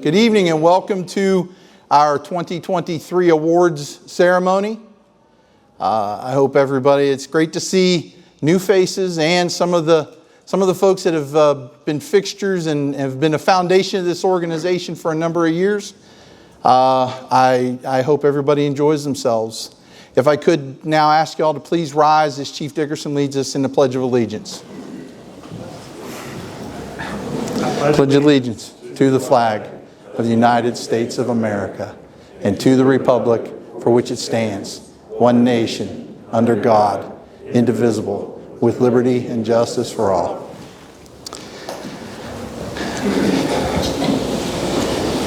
Good evening and welcome to our 2023 awards ceremony. I hope everybody, it's great to see new faces and some of the folks that have been fixtures and have been a foundation of this organization for a number of years. I hope everybody enjoys themselves. If I could now ask you all to please rise as Chief Dickerson leads us in the Pledge of Allegiance. Pledge allegiance to the flag of the United States of America and to the republic for which it stands, one nation, under God, indivisible, with liberty and justice for all.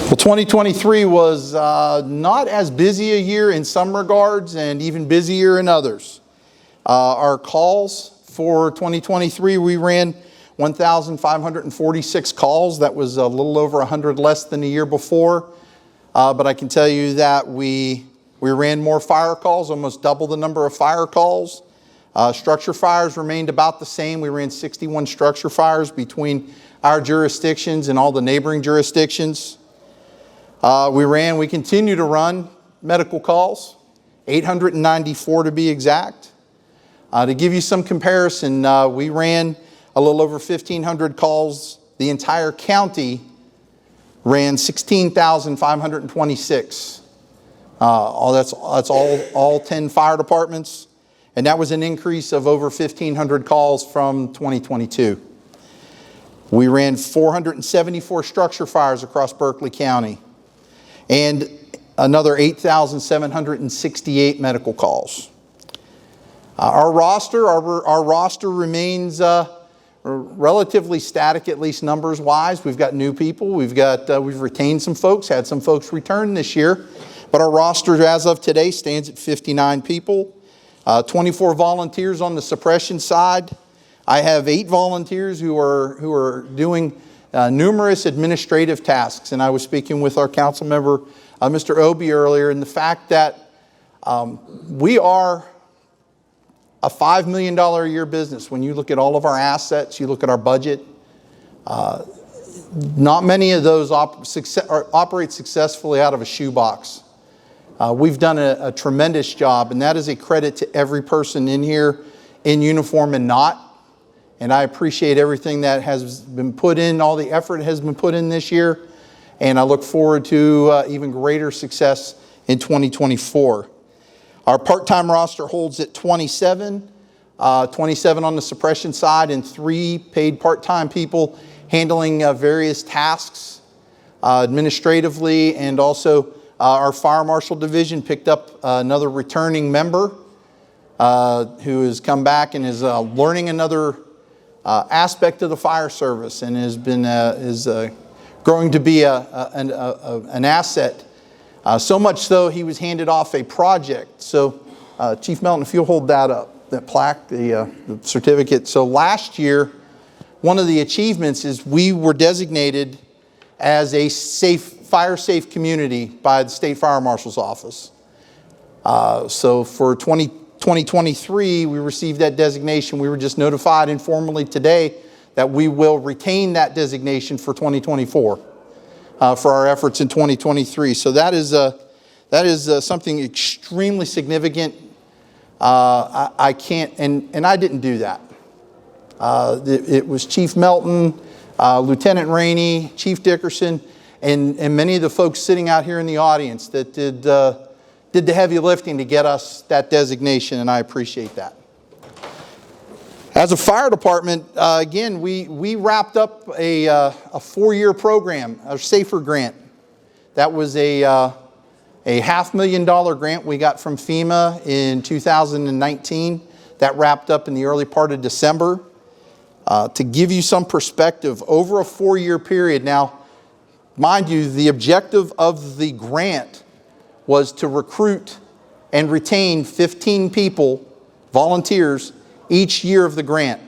Well, 2023 was not as busy a year in some regards and even busier in others. Our calls for 2023, we ran 1,546 calls. That was a little over 100 less than the year before. But I can tell you that we ran more fire calls, almost double the number of fire calls. Structure fires remained about the same. We ran 61 structure fires between our jurisdictions and all the neighboring jurisdictions. We continue to run medical calls, 894 to be exact. To give you some comparison, we ran a little over 1,500 calls. The entire county ran 16,526. That's all 10 fire departments. And that was an increase of over 1,500 calls from 2022. We ran 474 structure fires across Berkeley County and another 8,768 medical calls. Our roster remains relatively static, at least numbers wise. We've got new people. We've retained some folks, had some folks return this year, but our roster as of today stands at 59 people. 24 volunteers on the suppression side. I have 8 volunteers who are doing numerous administrative tasks, and I was speaking with our council member, Mr. Obie, earlier, and the fact that we are a $5 million a year business. When you look at all of our assets, you look at our budget, not many of those operate successfully out of a shoebox. We've done a tremendous job, and that is a credit to every person in here in uniform and not. And I appreciate everything that has been put in, all the effort has been put in this year, and I look forward to even greater success in 2024. Our part-time roster holds at 27 on the suppression side and 3 paid part-time people handling various tasks administratively, and also our fire marshal division picked up another returning member who has come back and is learning another aspect of the fire service and is growing to be an asset. So much so, he was handed off a project. So, Chief Melton, if you'll hold that up, that plaque, the certificate. So last year, one of the achievements is we were designated as a fire safe community by the State Fire Marshal's Office. So for 2023, we received that designation. We were just notified informally today that we will retain that designation for 2024. For our efforts in 2023. So that is something extremely significant. I can't, and I didn't do that. It was Chief Melton, Lieutenant Rainey, Chief Dickerson, and many of the folks sitting out here in the audience that did the heavy lifting to get us that designation, and I appreciate that. As a fire department, again, we wrapped up a 4-year program, a SAFER grant. That was a $500,000 grant we got from FEMA in 2019. That wrapped up in the early part of December. To give you some perspective, over a 4-year period, now, mind you, the objective of the grant was to recruit and retain 15 people, volunteers, each year of the grant.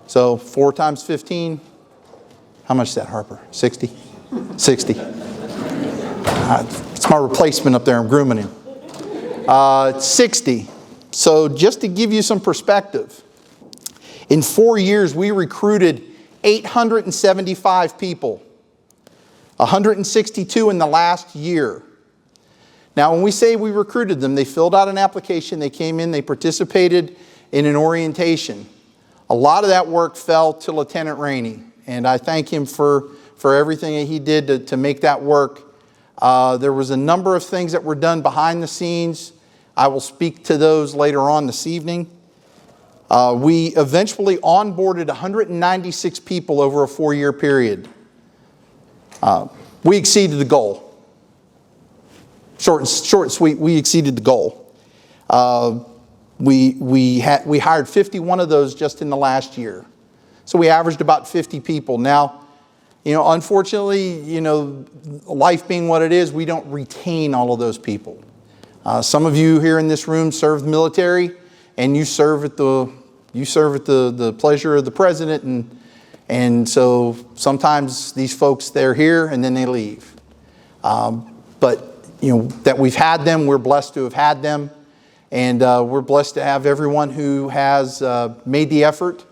So 4 times 15, how much is that, Harper? 60? 60. It's my replacement up there, I'm grooming him. 60. So just to give you some perspective, in 4 years we recruited 875 people. 162 in the last year. Now, when we say we recruited them, they filled out an application, they came in, they participated in an orientation. A lot of that work fell to Lieutenant Rainey, and I thank him for everything that he did to make that work. There was a number of things that were done behind the scenes. I will speak to those later on this evening. We eventually onboarded 196 people over a 4-year period. We exceeded the goal. Short and sweet, we exceeded the goal. We hired 51 of those just in the last year. So we averaged about 50 people. Now, unfortunately, life being what it is, we don't retain all of those people. Some of you here in this room serve the military, and you serve at the pleasure of the president, and so sometimes these folks, they're here and then they leave. But that we've had them, we're blessed to have had them, and we're blessed to have everyone who has made the effort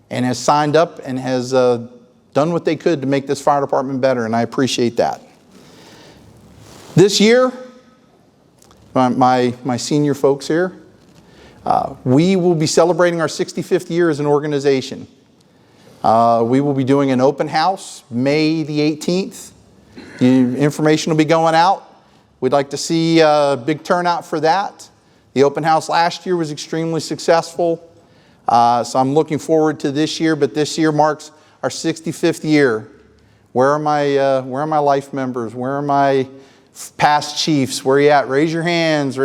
and has signed up and has done what they could to make this fire department better, and I appreciate that. This year, my senior folks here, we will be celebrating our 65th year as an organization. We will be doing an open house May the 18th. The information will be going out. We'd like to see a big turnout for that. The open house last year was extremely successful. So I'm looking forward to this year, but this year marks our 65th year. Where are my life members? Where are my past chiefs? Where are you at? Raise your hands,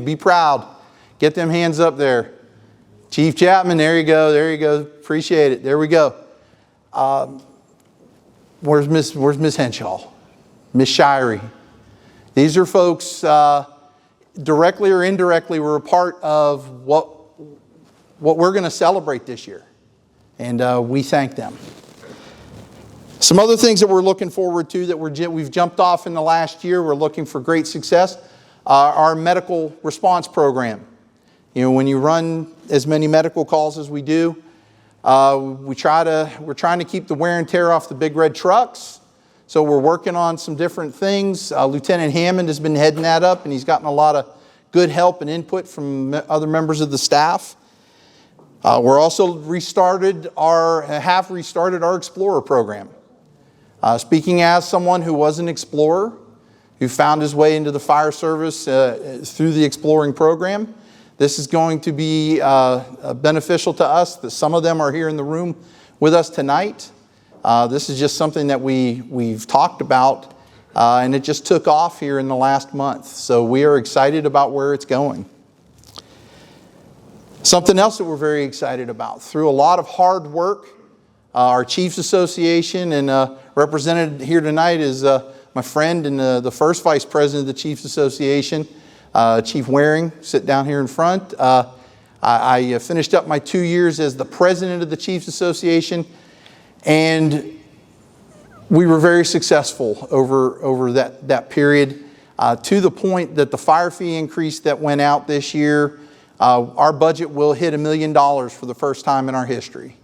be proud. Get them hands up there. Chief Chapman, there you go. Appreciate it. There we go. Where's Miss Henshaw? Miss Shirey? These are folks directly or indirectly were a part of what we're going to celebrate this year. And we thank them. Some other things that we're looking forward to that we've jumped off in the last year, we're looking for great success. Our medical response program. When you run as many medical calls as we do, we're trying to keep the wear and tear off the big red trucks. So we're working on some different things. Lieutenant Hammond has been heading that up, and he's gotten a lot of good help and input from other members of the staff. We're also have restarted our Explorer program. Speaking as someone who was an Explorer, who found his way into the fire service through the Exploring program, this is going to be beneficial to us. Some of them are here in the room with us tonight. This is just something that we've talked about, and it just took off here in the last month. So we are excited about where it's going. Something else that we're very excited about, through a lot of hard work, our Chiefs Association, and represented here tonight is my friend and the first Vice President of the Chiefs Association, Chief Waring, sit down here in front. I finished up my 2 years as the President of the Chiefs Association, and we were very successful over that period, to the point that the fire fee increase that went out this year, our budget will hit $1 million for the first time in our history.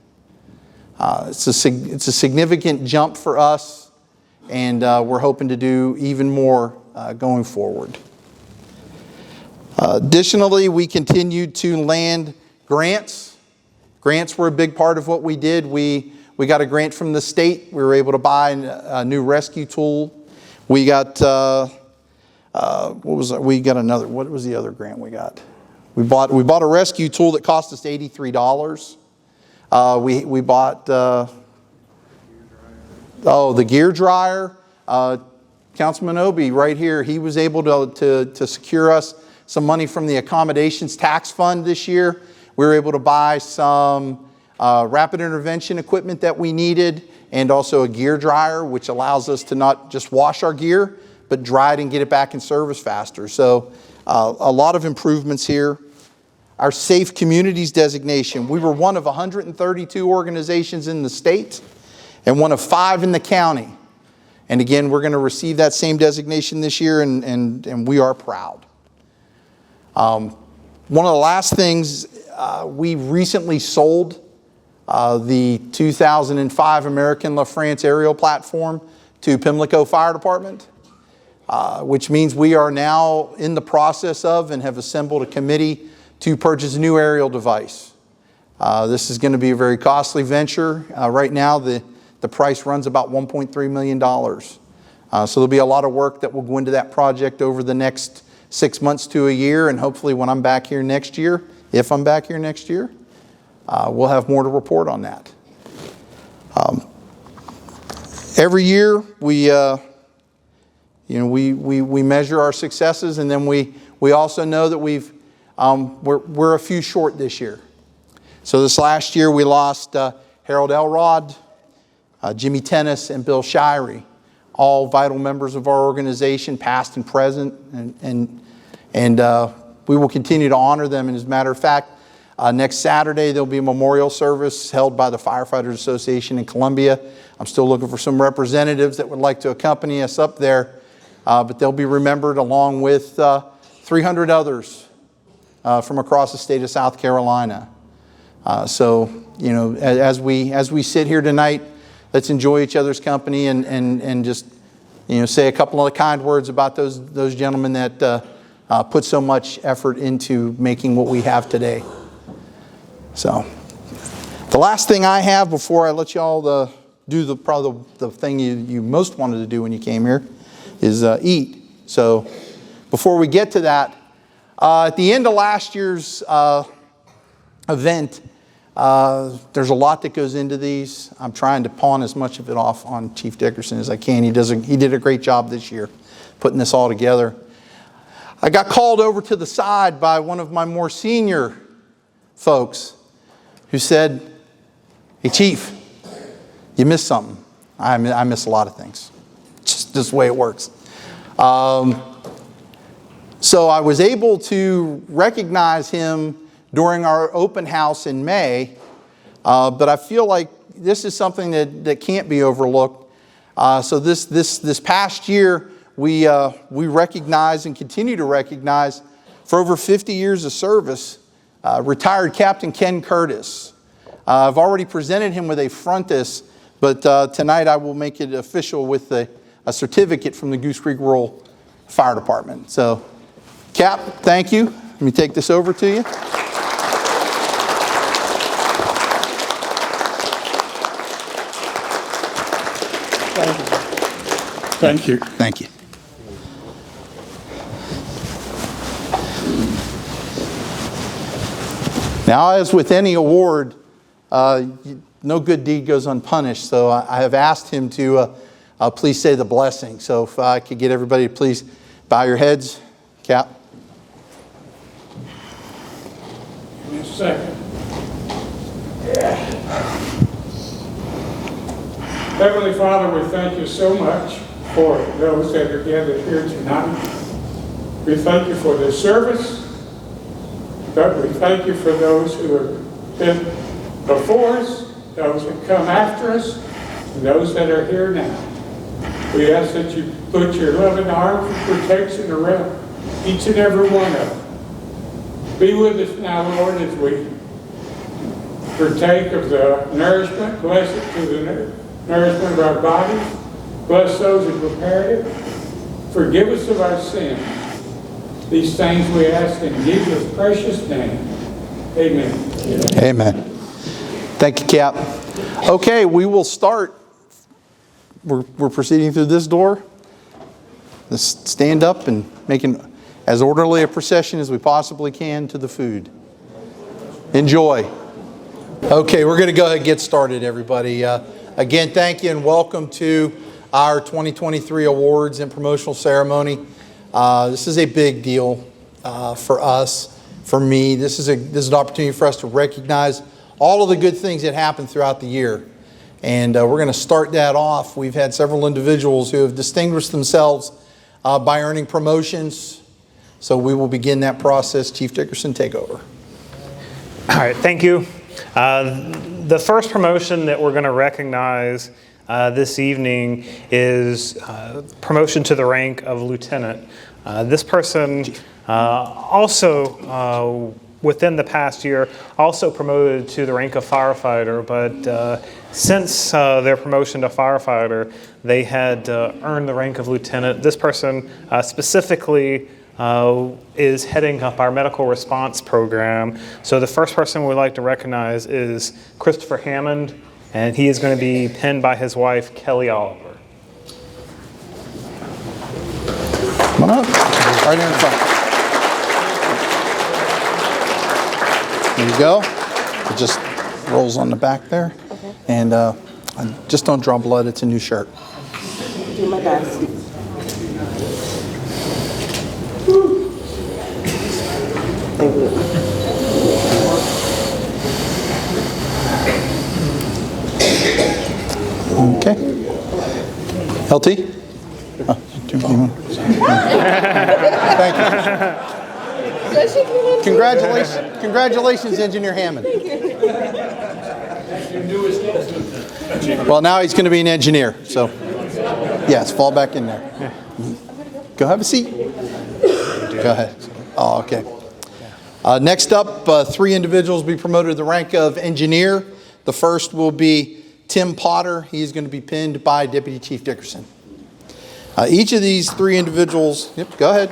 It's a significant jump for us, and we're hoping to do even more going forward. Additionally, we continued to land grants. Grants were a big part of what we did. We got a grant from the state. We were able to buy a new rescue tool. We got what was the other grant we got? We bought a rescue tool that cost us $83. We bought the gear dryer. Councilman Obie right here, he was able to secure us some money from the accommodations tax fund this year. We were able to buy some rapid intervention equipment that we needed, and also a gear dryer, which allows us to not just wash our gear, but dry it and get it back in service faster. So a lot of improvements here. Our Safe Communities designation. We were one of 132 organizations in the state and one of 5 in the county. And again, we're going to receive that same designation this year, and we are proud. One of the last things, we recently sold the 2005 American La France aerial platform to Pimlico Fire Department, which means we are now in the process of and have assembled a committee to purchase a new aerial device. This is going to be a very costly venture. Right now, the price runs about $1.3 million. So there'll be a lot of work that will go into that project over the next 6 months to a year, and hopefully when I'm back here next year, if I'm back here next year, we'll have more to report on that. Every year we measure our successes, and then we also know that we're a few short this year. So this last year we lost Harold Elrod, Jimmy Tennis, and Bill Shirey, all vital members of our organization, past and present, and we will continue to honor them. And as a matter of fact, next Saturday there'll be a memorial service held by the Firefighters Association in Columbia. I'm still looking for some representatives that would like to accompany us up there, but they'll be remembered along with 300 others from across the state of South Carolina. So, as we sit here tonight, let's enjoy each other's company and just, say a couple of kind words about those gentlemen that put so much effort into making what we have today. So, the last thing I have before I let you all do probably the thing you most wanted to do when you came here is eat. So, before we get to that, at the end of last year's event, there's a lot that goes into these. I'm trying to pawn as much of it off on Chief Dickerson as I can. He did a great job this year putting this all together. I got called over to the side by one of my more senior folks who said, "Hey, Chief, you missed something." I miss a lot of things. Just this way it works. So I was able to recognize him during our open house in May, but I feel like this is something that can't be overlooked. So this past year, we recognize and continue to recognize, for over 50 years of service, retired Captain Ken Curtis. I've already presented him with a frontis, but tonight I will make it official with a certificate from the Goose Creek Rural Fire Department. So, Cap, thank you. Let me take this over to you. Thank you. Thank you. Now, as with any award, no good deed goes unpunished. So I have asked him to please say the blessing. So if I could get everybody to please bow your heads. Cap. Give me a second. Heavenly Father, we thank you so much for those that are gathered here tonight. We thank you for this service. God, we thank you for those who have been before us, those that come after us, and those that are here now. We ask that you put your loving arms of protection around each and every one of them. Be with us now, Lord, as we partake of the nourishment. Bless it to the nourishment of our bodies. Bless those who prepared it. Forgive us of our sins. These things we ask in Jesus' precious name. Amen. Amen. Thank you, Cap. Okay, we will start. We're proceeding through this door. Let's stand up and making as orderly a procession as we possibly can to the food. Enjoy. Okay, we're going to go ahead and get started, everybody. Again, thank you and welcome to our 2023 awards and promotional ceremony. This is a big deal for us, for me. This is an opportunity for us to recognize all of the good things that happen throughout the year. And we're going to start that off. We've had several individuals who have distinguished themselves by earning promotions. So we will begin that process. Chief Dickerson, take over. All right, thank you. The first promotion that we're going to recognize this evening is promotion to the rank of lieutenant. This person also within the past year, also promoted to the rank of firefighter, but since their promotion to firefighter, they had earned the rank of lieutenant. This person specifically is heading up our medical response program. So the first person we'd like to recognize is Christopher Hammond, and he is going to be pinned by his wife, Kelly Oliver. Come on up, right here in front. There you go. It just rolls on the back there. Okay. And just don't draw blood, it's a new shirt. Do my best. Thank you. Okay. LT? Oh, thank you. Congratulations, Engineer Hammond. Well, now he's going to be an engineer, so yes, fall back in there. Go have a seat. Go ahead. Oh, okay. Next up, 3 individuals will be promoted to the rank of engineer. The first will be Tim Potter. He's going to be pinned by Deputy Chief Dickerson. Each of these 3 individuals, yep, go ahead.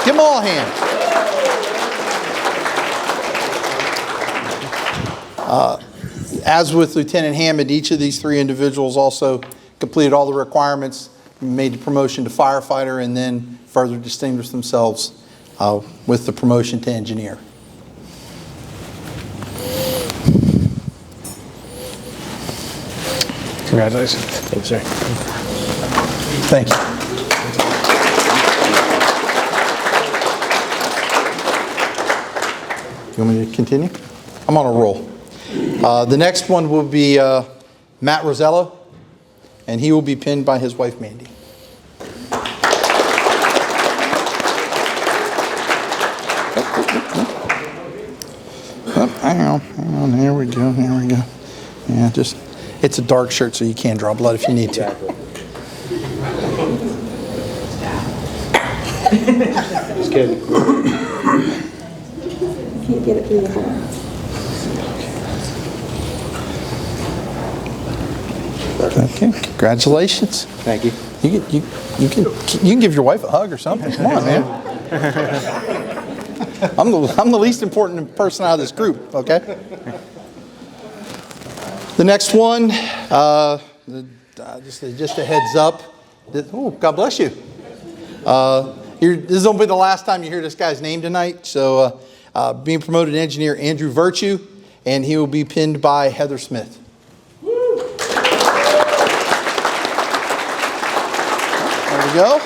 Give them all a hand. As with Lieutenant Hammond, each of these 3 individuals also completed all the requirements, made the promotion to firefighter, and then further distinguished themselves with the promotion to engineer. Congratulations. Thanks, sir. Thank you. You want me to continue? I'm on a roll. The next one will be Matt Rosello, and he will be pinned by his wife, Mandy. Oh, hang on, here we go. Yeah, it's a dark shirt, so you can draw blood if you need to. Just kidding. Can't get it through the hole. Okay, congratulations. Thank you. You can give your wife a hug or something. Come on, man. I'm the least important person out of this group. Okay. The next one, just a heads up. Oh, God bless you. This will be the last time you hear this guy's name tonight. So, being promoted to engineer, Andrew Virtue, and he will be pinned by Heather Smith. There we go.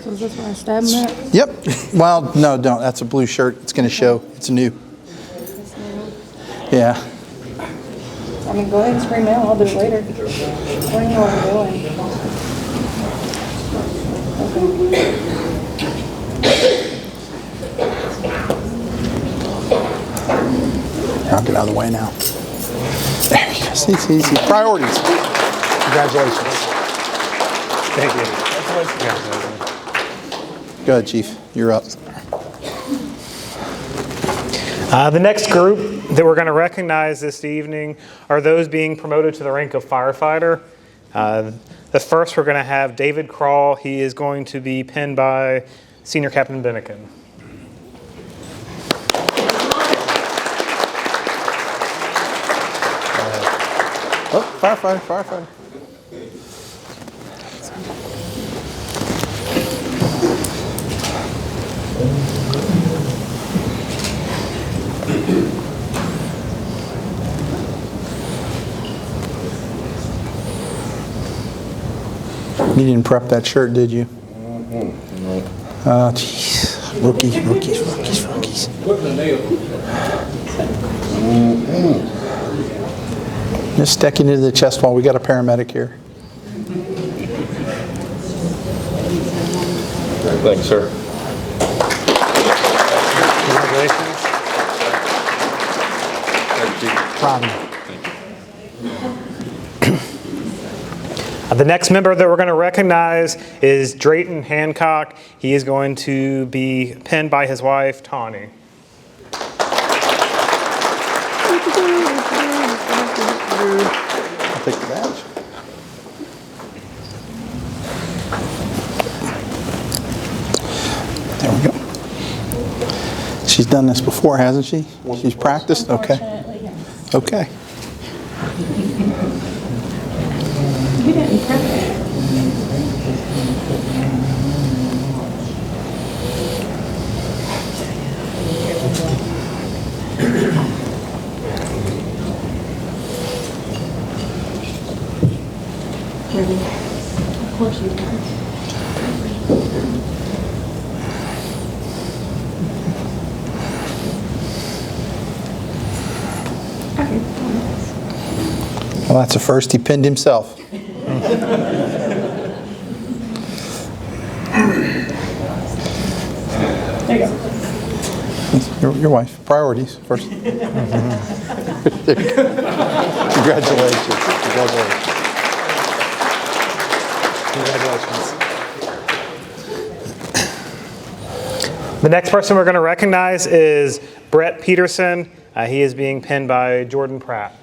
So is this where I stab him at? Yep. Well, no, don't. That's a blue shirt. It's going to show. It's new. Yeah. I mean, go ahead and scream out. I'll do it later. What do you know what we're doing? I'll get out of the way now. There you go. See. Priorities. Congratulations. Thank you. Go ahead, Chief. You're up. The next group that we're going to recognize this evening are those being promoted to the rank of firefighter. The first, we're going to have David Crawl. He is going to be pinned by Senior Captain Bennikin. Oh, firefighter. You didn't prep that shirt, did you? Oh, jeez. Rookies. Just stick it into the chest wall. We got a paramedic here. Thanks, sir. Congratulations. Proud of you. The next member that we're going to recognize is Drayton Hancock. He is going to be pinned by his wife, Tawny. I'll take the badge. There we go. She's done this before, hasn't she? She's practiced? Okay. Unfortunately, yes. Okay. You didn't prep it. Really? Of course you did. Well, that's a first. He pinned himself. There you go. Your wife. Priorities first. There you go. Congratulations. Congratulations. Congratulations. The next person we're going to recognize is Brett Peterson. He is being pinned by Jordan Pratt.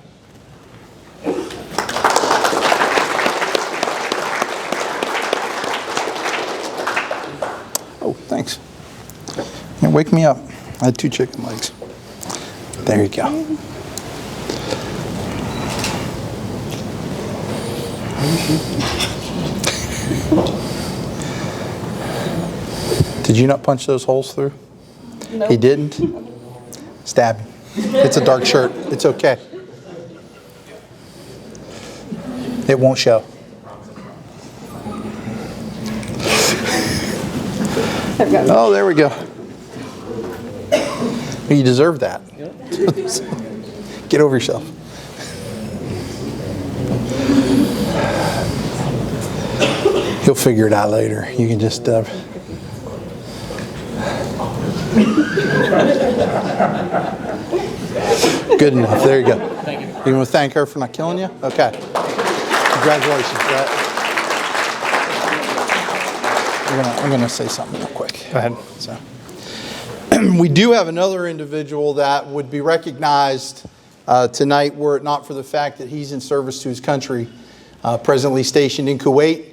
Oh, thanks. Now wake me up. I had 2 chicken legs. There you go. Did you not punch those holes through? Nope. He didn't? Stab him. It's a dark shirt. It's okay. It won't show. Oh, there we go. You deserve that. Get over yourself. He'll figure it out later. You can just... Good enough. There you go. Thank you. You want to thank her for not killing you? Okay. Congratulations, Brett. I'm going to say something real quick. Go ahead. So, we do have another individual that would be recognized tonight were it not for the fact that he's in service to his country, presently stationed in Kuwait.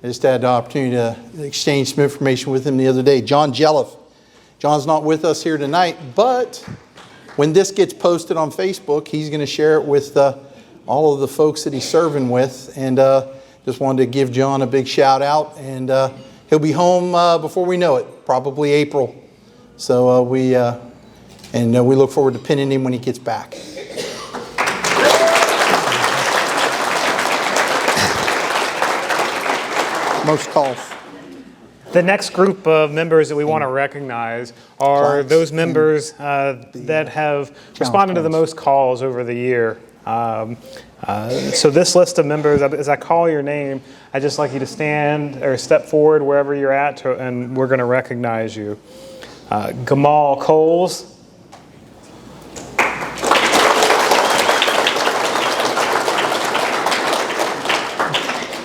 I just had the opportunity to exchange some information with him the other day. John Jelliff. John's not with us here tonight, but when this gets posted on Facebook, he's going to share it with all of the folks that he's serving with. And just wanted to give John a big shout out. And he'll be home before we know it, probably April. So we look forward to pinning him when he gets back. Most calls. The next group of members that we want to recognize are Clients. those members that have responded to the most calls over the year. So this list of members, as I call your name, I'd just like you to stand or step forward wherever you're at, and we're going to recognize you. Gamal Coles.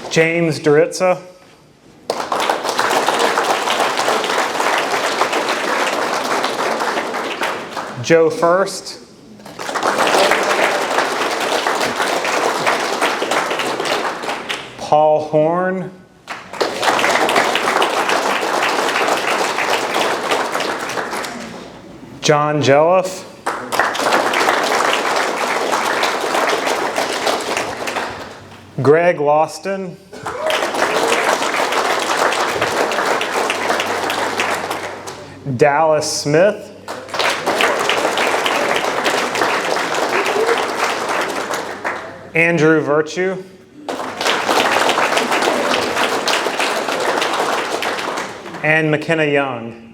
James Duritza. Joe First. Paul Horn. John Jelliff. Greg Loston. Dallas Smith. Andrew Virtue. And McKenna Young.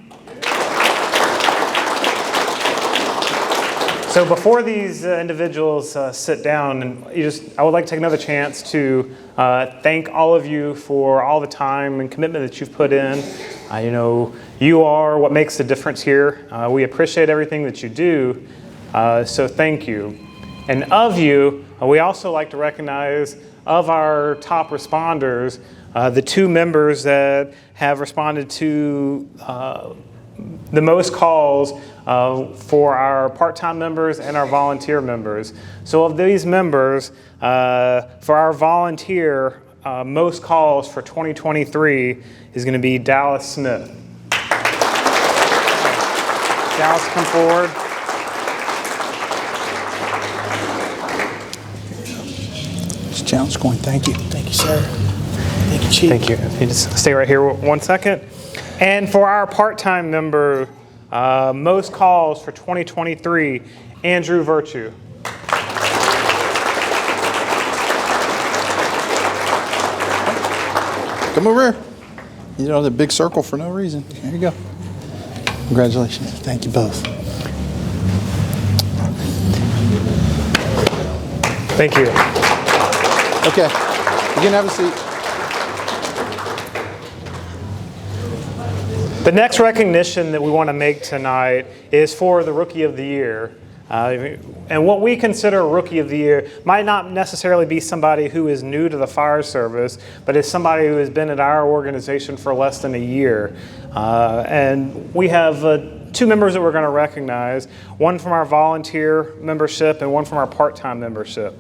So before these individuals sit down, and I would like to take another chance to thank all of you for all the time and commitment that you've put in. You are what makes the difference here. We appreciate everything that you do, so thank you. And of you, We also like to recognize, of our top responders, the 2 members that have responded to the most calls for our part-time members and our volunteer members. So of these members, for our volunteer, most calls for 2023 is going to be Dallas Smith. Dallas, come forward. This challenge going. Thank you. Thank you, sir. Thank you, Chief. Thank you. You just stay right here 1 second. And for our part-time member, most calls for 2023, Andrew Virtue. Come over here. You know the big circle for no reason. There you go. Congratulations. Thank you both. Thank you. Okay. You can have a seat. The next recognition that we want to make tonight is for the Rookie of the Year. And what we consider a Rookie of the Year might not necessarily be somebody who is new to the fire service, but is somebody who has been at our organization for less than a year. And we have 2 members that we're going to recognize, one from our volunteer membership and one from our part-time membership.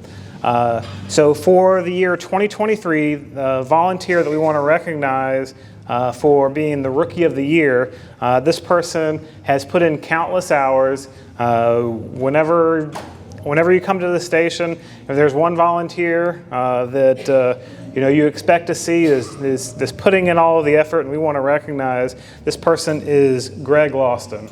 So for the year 2023, the volunteer that we want to recognize for being the Rookie of the Year, this person has put in countless hours. Whenever you come to the station, if there's one volunteer that you expect to see is putting in all of the effort, and we want to recognize this person is Greg Lawston.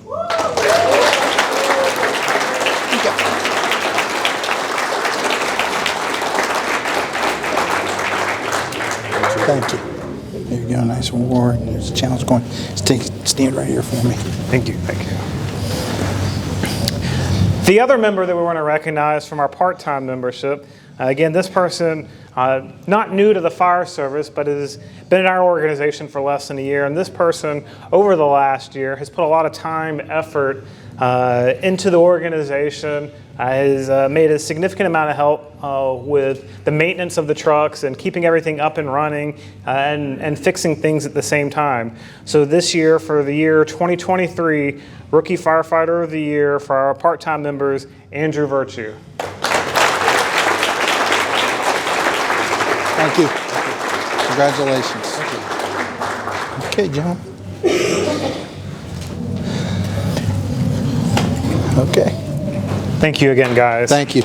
Thank you. There you go. Nice award. There's a challenge going. Stand right here for me. Thank you. Thank you. The other member that we want to recognize from our part-time membership, again, this person, not new to the fire service, but has been in our organization for less than a year. And this person, over the last year, has put a lot of time, effort into the organization, has made a significant amount of help with the maintenance of the trucks and keeping everything up and running and fixing things at the same time. So this year, for the year 2023, Rookie Firefighter of the Year for our part-time members, Andrew Virtue. Thank you. Congratulations. Okay, John. Okay. Thank you again, guys. Thank you.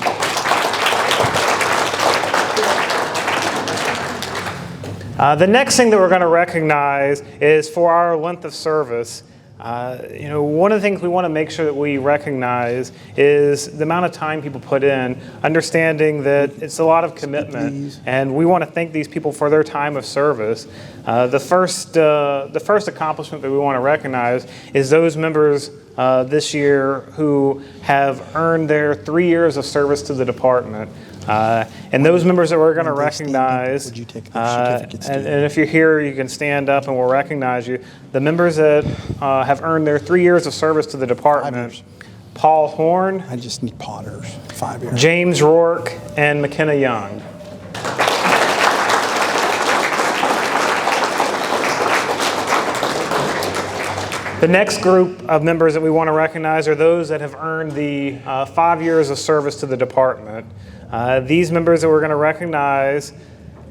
The next thing that we're going to recognize is for our length of service. One of the things we want to make sure that we recognize is the amount of time people put in, understanding that it's a lot of commitment, and we want to thank these people for their time of service. The first accomplishment that we want to recognize is those members this year who have earned their 3 years of service to the department. And those members that we're going to recognize, and if you're here, you can stand up and we'll recognize you. The members that have earned their 3 years of service to the department: Paul Horn, I just need Potters, 5 years. James Rourke, and McKenna Young. The next group of members that we want to recognize are those that have earned the 5 years of service to the department. These members that we're going to recognize: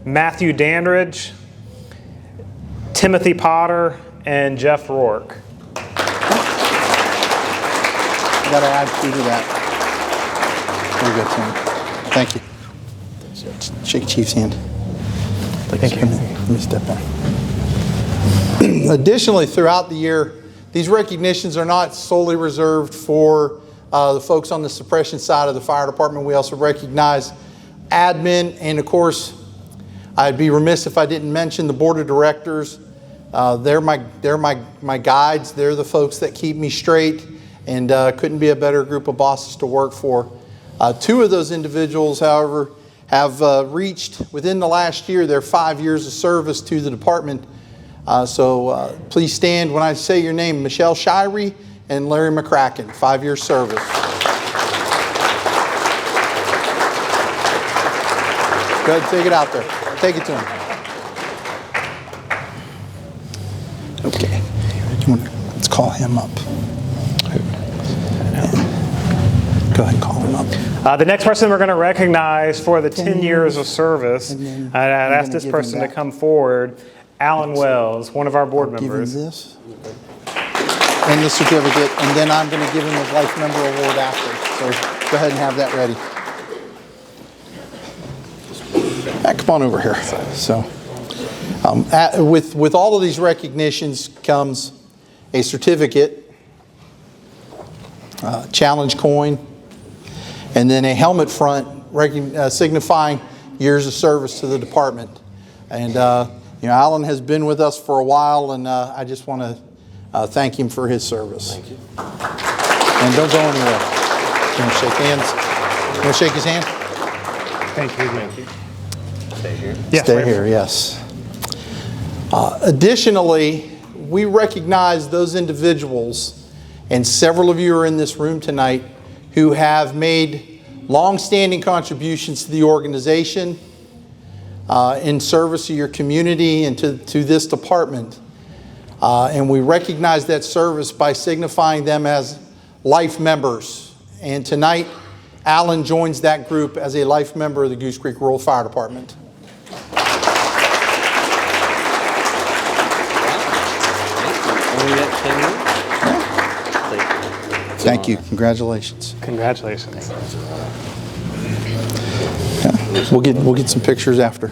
Matthew Dandridge, Timothy Potter, and Jeff Rourke. I got to add 2 to that. Very good, Tim. Thank you. Shake Chief's hand. Thank you. Let me step back. Additionally, throughout the year, these recognitions are not solely reserved for the folks on the suppression side of the fire department. We also recognize admin, and of course, I'd be remiss if I didn't mention the board of directors. They're my guides. They're the folks that keep me straight, and couldn't be a better group of bosses to work for. 2 of those individuals, however, have reached within the last year their 5 years of service to the department. So please stand when I say your name: Michelle Shirey and Larry McCracken, 5 years service. Go ahead, take it out there. Take it to him. Okay. Let's call him up. Go ahead and call him up. The next person we're going to recognize for the 10 years of service, then I'd I'm ask gonna this give him person to that. come forward, Alan Wells, one of our board Give him members. this and the certificate, and then I'm going to give him his Life Member Award after. So go ahead and have that ready. Come on over here. So, with all of these recognitions comes a certificate, challenge coin, and then a helmet front signifying years of service to the department. And Alan has been with us for a while, and I just want to thank him for his service. Thank you. And don't go anywhere. You want to shake hands? You want to shake his hand? Thank you. Thank you. Stay here. Yes, Stay right here, yes. Additionally, we recognize those individuals, and several of you are in this room tonight, who have made long-standing contributions to the organization, in service to your community and to this department. And we recognize that service by signifying them as life members. And tonight, Alan joins that group as a life member of the Goose Creek Rural Fire Department. Only got 10 minutes? Thank you. Congratulations. Congratulations. We'll get some pictures after.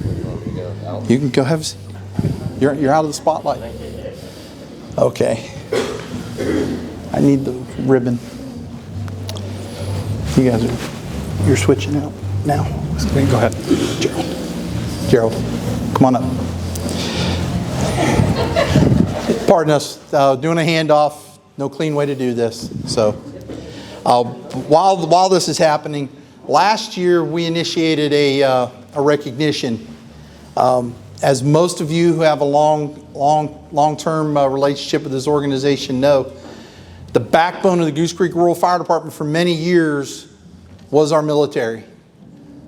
You can go have a seat. You're out of the spotlight. Okay. I need the ribbon. You guys you're switching out now. Go ahead. Gerald, come on up. Pardon us, doing a handoff. No clean way to do this. So, while this is happening, last year we initiated a recognition. As most of you who have a long-term relationship with this organization know, the backbone of the Goose Creek Rural Fire Department for many years was our military.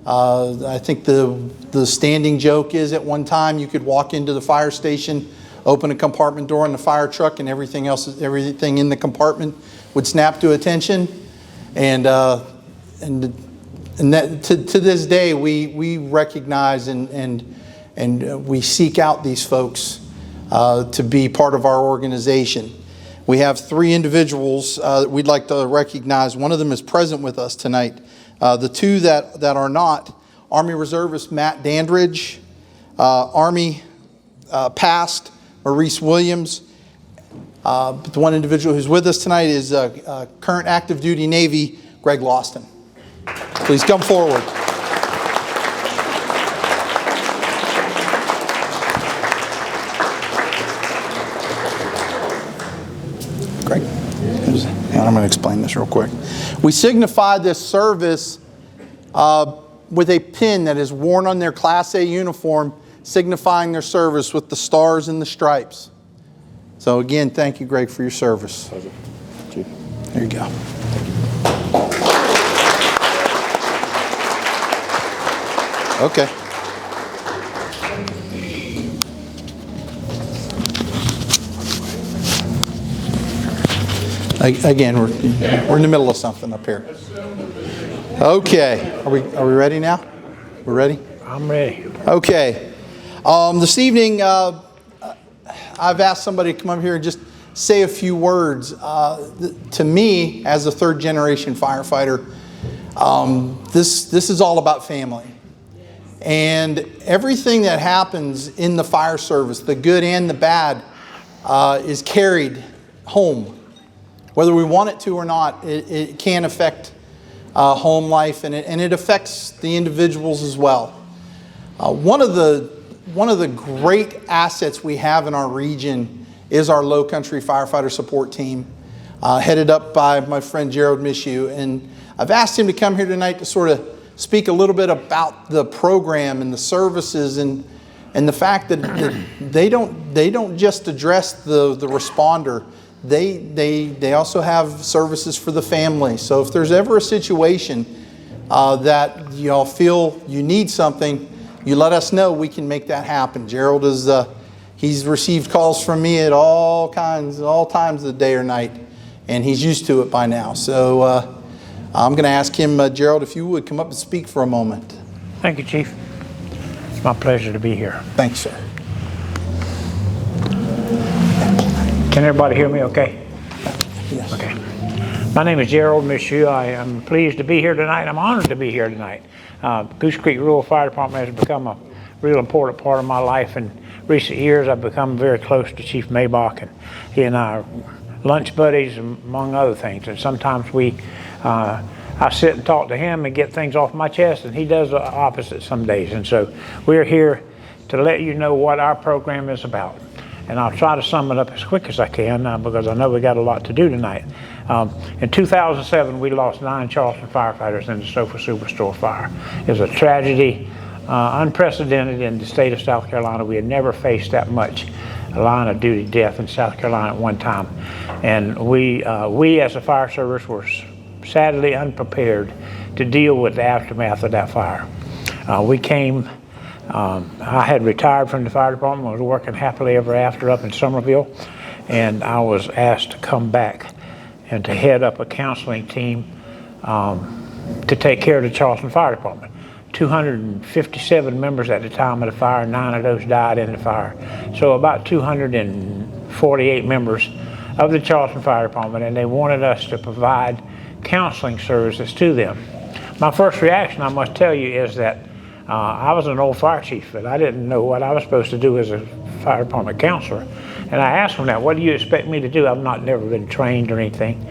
I think the standing joke is at one time you could walk into the fire station, open a compartment door in the fire truck, and everything in the compartment would snap to attention. And that, to this day, we recognize and we seek out these folks to be part of our organization. We have 3 individuals that we'd like to recognize. One of them is present with us tonight. The 2 that are not, Army Reservist Matt Dandridge, Army past Maurice Williams. But the one individual who's with us tonight is current active duty Navy Greg Lawston. Please come forward. Greg, I'm going to explain this real quick. We signify this service with a pin that is worn on their Class A uniform, signifying their service with the stars and the stripes. So again, thank you, Greg, for your service. Pleasure. Thank you. There you go. Okay. Again, we're in the middle of something up here. Okay, are we ready now? We're ready? I'm ready. Okay. This evening, I've asked somebody to come up here and just say a few words. To me, as a third-generation firefighter, this is all about family. And everything that happens in the fire service, the good and the bad, is carried home. Whether we want it to or not, it can affect home life, and it affects the individuals as well. One of the great assets we have in our region is our Low Country Firefighter Support Team, headed up by my friend Gerald Mishu. And I've asked him to come here tonight to sort of speak a little bit about the program and the services and the fact that they don't just address the responder. They also have services for the family. So if there's ever a situation that y'all feel you need something, you let us know, we can make that happen. Gerald is, he's received calls from me at all times of the day or night, and he's used to it by now. So I'm going to ask him, Gerald, if you would come up and speak for a moment. Thank you, Chief. It's my pleasure to be here. Thanks, sir. Can everybody hear me okay? Yes. Okay. My name is Gerald Michoud. I am pleased to be here tonight. I'm honored to be here tonight. Goose Creek Rural Fire Department has become a real important part of my life. In recent years, I've become very close to Chief Maybach, and he and I are lunch buddies, among other things. And sometimes I sit and talk to him and get things off my chest, and he does the opposite some days. And so we're here to let you know what our program is about. And I'll try to sum it up as quick as I can because I know we got a lot to do tonight. In 2007, we lost 9 Charleston firefighters in the Sofa Superstore fire. It was a tragedy, unprecedented in the state of South Carolina. We had never faced that much line of duty death in South Carolina at one time. And we as a fire service were sadly unprepared to deal with the aftermath of that fire. I had retired from the fire department. I was working happily ever after up in Summerville, and I was asked to come back and to head up a counseling team to take care of the Charleston Fire Department. 257 members at the time of the fire, 9 of those died in the fire. So about 248 members of the Charleston Fire Department, and they wanted us to provide counseling services to them. My first reaction, I must tell you, is that I was an old fire chief, but I didn't know what I was supposed to do as a fire department counselor. And I asked them that, what do you expect me to do? I've never been trained or anything.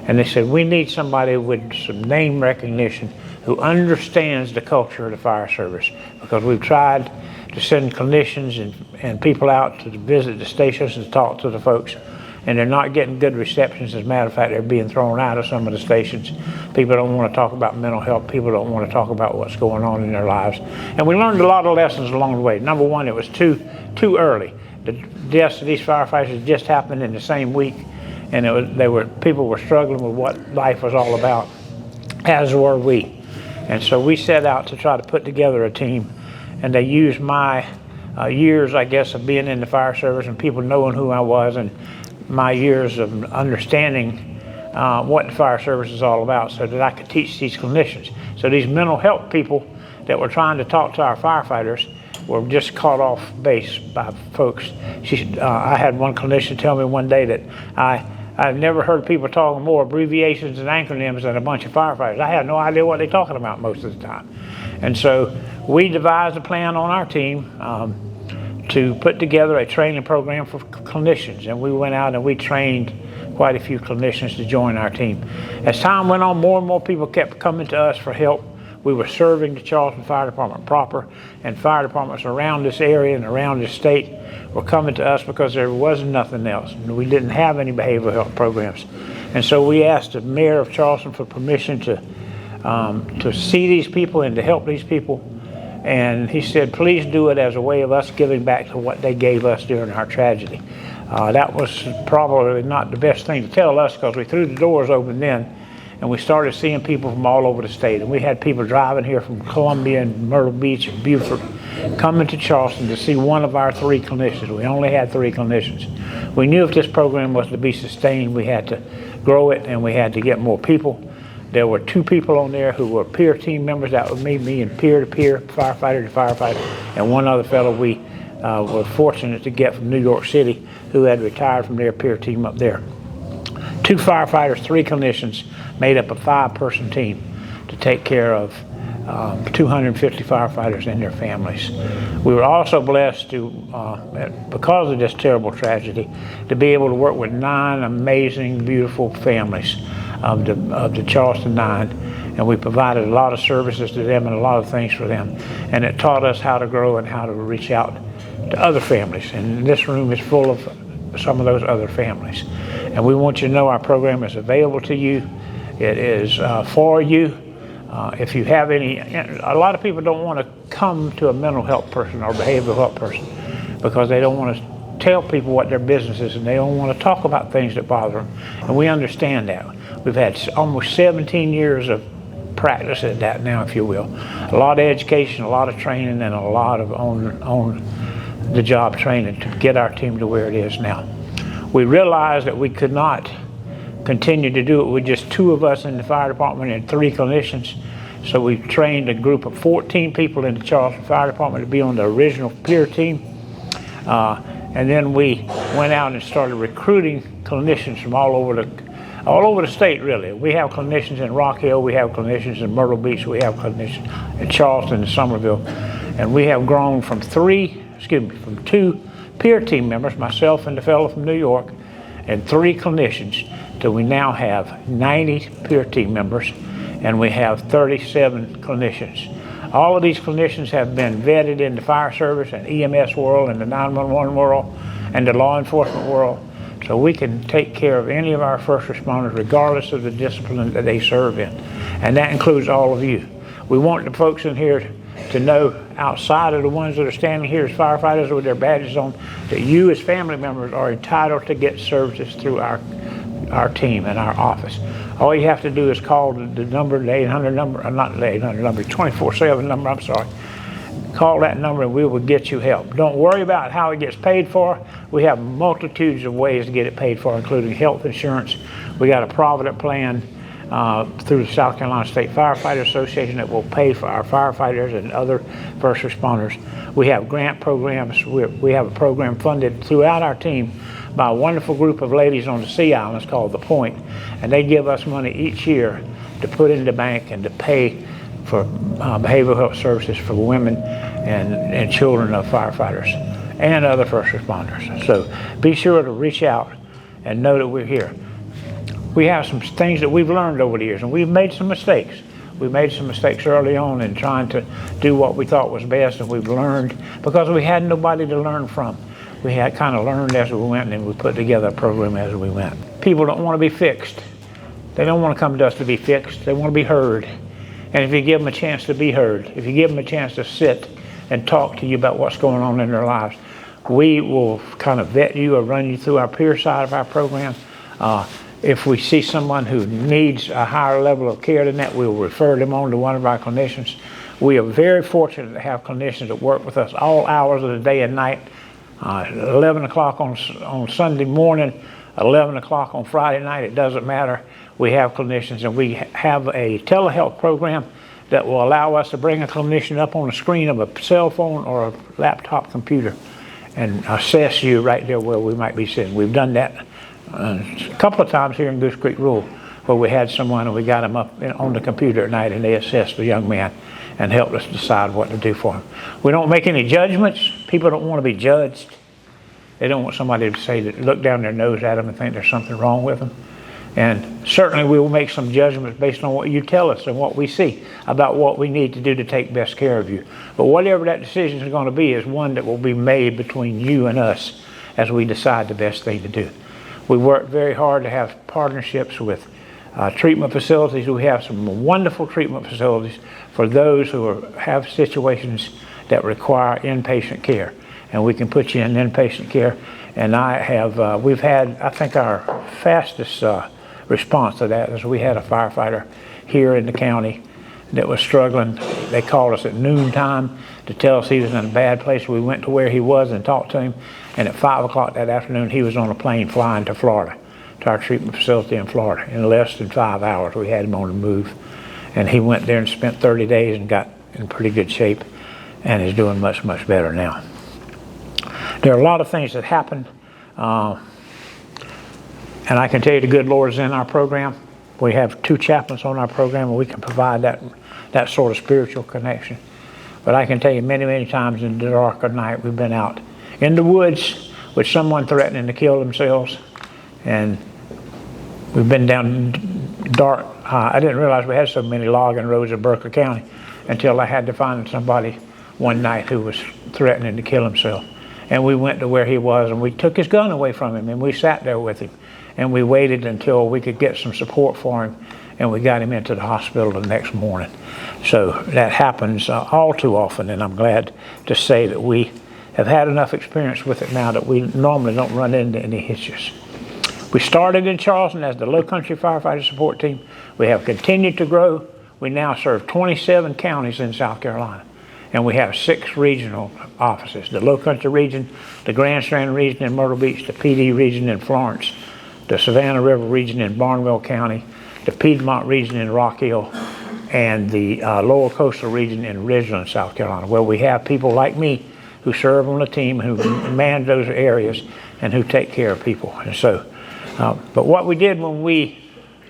And they said, we need somebody with some name recognition who understands the culture of the fire service, because we've tried to send clinicians and people out to visit the stations and talk to the folks, and they're not getting good receptions. As a matter of fact, they're being thrown out of some of the stations. People don't want to talk about mental health. People don't want to talk about what's going on in their lives. And we learned a lot of lessons along the way. Number one, it was too early. The deaths of these firefighters just happened in the same week, and people were struggling with what life was all about, as were we. And so we set out to try to put together a team, and they used my years, I guess, of being in the fire service and people knowing who I was, and my years of understanding what the fire service is all about, so that I could teach these clinicians. So these mental health people that were trying to talk to our firefighters were just caught off base by folks. I had one clinician tell me one day that I've never heard people talking more abbreviations and acronyms than a bunch of firefighters. I had no idea what they're talking about most of the time. And so we devised a plan on our team to put together a training program for clinicians, and we went out and we trained quite a few clinicians to join our team. As time went on, more and more people kept coming to us for help. We were serving the Charleston Fire Department proper, and fire departments around this area and around this state were coming to us because there was nothing else. We didn't have any behavioral health programs. And so we asked the mayor of Charleston for permission to see these people and to help these people. And he said, please do it as a way of us giving back to what they gave us during our tragedy. That was probably not the best thing to tell us, because we threw the doors open then, and we started seeing people from all over the state. And we had people driving here from Columbia and Myrtle Beach and Beaufort coming to Charleston to see one of our 3 clinicians. We only had 3 clinicians. We knew if this program was to be sustained, we had to grow it and we had to get more people. There were 2 people on there who were peer team members. That was me and peer-to-peer, firefighter to firefighter, and one other fellow we were fortunate to get from New York City who had retired from their peer team up there. 2 firefighters, 3 clinicians made up a 5-person team to take care of 250 firefighters and their families. We were also blessed to, because of this terrible tragedy, to be able to work with 9 amazing, beautiful families of the Charleston 9, and we provided a lot of services to them and a lot of things for them, and it taught us how to grow and how to reach out to other families. And this room is full of some of those other families, and we want you to know our program is available to you. It is for you. If you have any, a lot of people don't want to come to a mental health person or behavioral health person because they don't want to tell people what their business is, and they don't want to talk about things that bother them, and we understand that. We've had almost 17 years of practice at that now, if you will. A lot of education, a lot of training, and a lot of on-the-job training to get our team to where it is now. We realized that we could not continue to do it with just 2 of us in the fire department and 3 clinicians. So we trained a group of 14 people in the Charleston Fire Department to be on the original peer team. And then we went out and started recruiting clinicians from all over the state, really. We have clinicians in Rock Hill, we have clinicians in Myrtle Beach, we have clinicians in Charleston and Somerville. And we have grown from 2 peer team members, myself and the fellow from New York, and 3 clinicians, till we now have 90 peer team members, and we have 37 clinicians. All of these clinicians have been vetted in the fire service and EMS world and the 911 world and the law enforcement world, so we can take care of any of our first responders regardless of the discipline that they serve in. And that includes all of you. We want the folks in here to know, outside of the ones that are standing here as firefighters with their badges on, that you as family members are entitled to get services through our team and our office. All you have to do is call the number, the 800 number, not the 800 number, 24/7 number, I'm sorry. Call that number and we will get you help. Don't worry about how it gets paid for. We have multitudes of ways to get it paid for, including health insurance. We got a Provident plan through the South Carolina State Firefighter Association that will pay for our firefighters and other first responders. We have grant programs. We have a program funded throughout our team by a wonderful group of ladies on the Sea Islands called The Point, and they give us money each year to put in the bank and to pay for behavioral health services for women and children of firefighters and other first responders. So be sure to reach out and know that we're here. We have some things that we've learned over the years, and we've made some mistakes. We made some mistakes early on in trying to do what we thought was best, and we've learned because we had nobody to learn from. We had kind of learned as we went, and we put together a program as we went. People don't want to be fixed. They don't want to come to us to be fixed. They want to be heard. And if you give them a chance to be heard, if you give them a chance to sit and talk to you about what's going on in their lives, we will kind of vet you or run you through our peer side of our program. If we see someone who needs a higher level of care than that, we'll refer them on to one of our clinicians. We are very fortunate to have clinicians that work with us all hours of the day and night. 11 o'clock on Sunday morning, 11 o'clock on Friday night, it doesn't matter. We have clinicians, and we have a telehealth program that will allow us to bring a clinician up on the screen of a cell phone or a laptop computer and assess you right there where we might be sitting. We've done that a couple of times here in Goose Creek Rural, where we had someone and we got them up on the computer at night and they assessed the young man and helped us decide what to do for him. We don't make any judgments. People don't want to be judged. They don't want somebody to say that, look down their nose at them and think there's something wrong with them. And certainly we will make some judgments based on what you tell us and what we see about what we need to do to take best care of you. But whatever that decision is going to be is one that will be made between you and us as we decide the best thing to do. We work very hard to have partnerships with treatment facilities. We have some wonderful treatment facilities for those who have situations that require inpatient care. And we can put you in inpatient care. And we've had, I think our fastest response to that is we had a firefighter here in the county that was struggling. They called us at noontime to tell us he was in a bad place. We went to where he was and talked to him. And at 5 o'clock that afternoon, he was on a plane flying to Florida, to our treatment facility in Florida. In less than 5 hours, we had him on the move. And he went there and spent 30 days and got in pretty good shape and is doing much, much better now. There are a lot of things that happen, and I can tell you the good Lord is in our program. We have 2 chaplains on our program, and we can provide that sort of spiritual connection. But I can tell you many, many times in the dark of night, we've been out in the woods with someone threatening to kill themselves, and we've been down dark. I didn't realize we had so many logging roads in Berkeley County until I had to find somebody one night who was threatening to kill himself. And we went to where he was, and we took his gun away from him, and we sat there with him. And we waited until we could get some support for him, and we got him into the hospital the next morning. So that happens all too often, and I'm glad to say that we have had enough experience with it now that we normally don't run into any hitches. We started in Charleston as the Low Country Firefighter Support Team. We have continued to grow. We now serve 27 counties in South Carolina, and we have 6 regional offices: the Low Country region, the Grand Strand region in Myrtle Beach, the PD region in Florence, the Savannah River region in Barnwell County, the Piedmont region in Rock Hill, and the Lower Coastal region in Ridgeland, South Carolina, where we have people like me who serve on the team, who man those areas, and who take care of people. And so, but what we did when we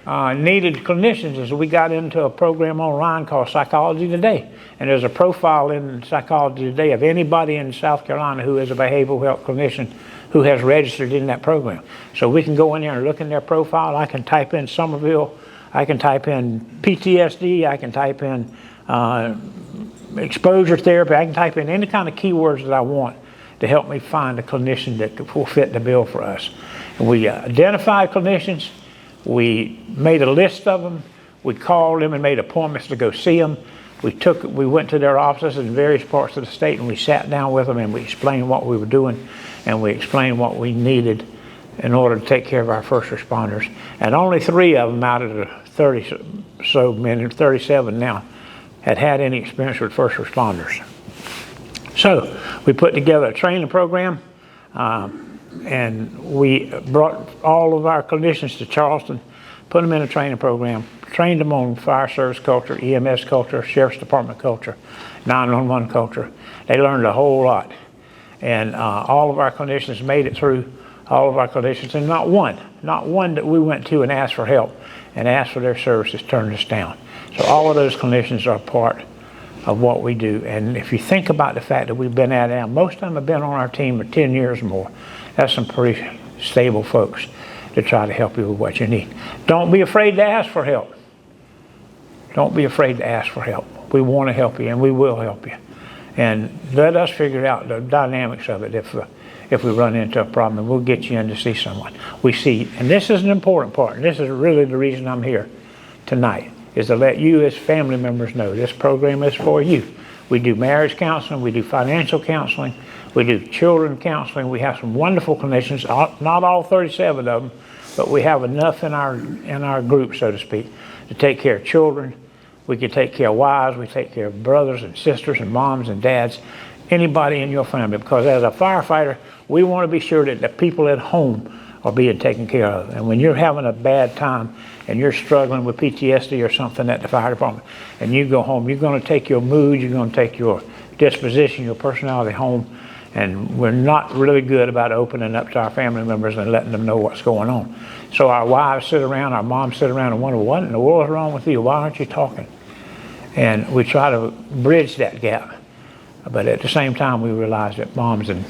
needed clinicians is we got into a program online called Psychology Today. And there's a profile in Psychology Today of anybody in South Carolina who is a behavioral health clinician who has registered in that program. So we can go in there and look in their profile. I can type in Somerville, I can type in PTSD, I can type in exposure therapy, I can type in any kind of keywords that I want to help me find a clinician that will fit the bill for us. And we identified clinicians, we made a list of them, we called them and made appointments to go see them. We went to their offices in various parts of the state and we sat down with them and we explained what we were doing and we explained what we needed in order to take care of our first responders. And only 3 of them out of the 37 now, had any experience with first responders. So we put together a training program and we brought all of our clinicians to Charleston, put them in a training program, trained them on fire service culture, EMS culture, Sheriff's Department culture, 911 culture. They learned a whole lot. And all of our clinicians made it through, all of our clinicians, and not one that we went to and asked for help and asked for their services turned us down. So all of those clinicians are part of what we do. And if you think about the fact that we've been at it, most of them have been on our team for 10 years or more. That's some pretty stable folks to try to help you with what you need. Don't be afraid to ask for help. Don't be afraid to ask for help. We want to help you and we will help you. And let us figure out the dynamics of it if we run into a problem, and we'll get you in to see someone. We see, and this is an important part, and this is really the reason I'm here tonight, is to let you as family members know this program is for you. We do marriage counseling, we do financial counseling, we do children counseling. We have some wonderful clinicians, not all 37 of them, but we have enough in our group, so to speak, to take care of children. We can take care of wives, we take care of brothers and sisters and moms and dads, anybody in your family, because as a firefighter, we want to be sure that the people at home are being taken care of. And when you're having a bad time and you're struggling with PTSD or something at the fire department, and you go home, you're going to take your mood, you're going to take your disposition, your personality home, and we're not really good about opening up to our family members and letting them know what's going on. So our wives sit around, our moms sit around and wonder, what in the world is wrong with you? Why aren't you talking? And we try to bridge that gap. But at the same time, we realize that moms and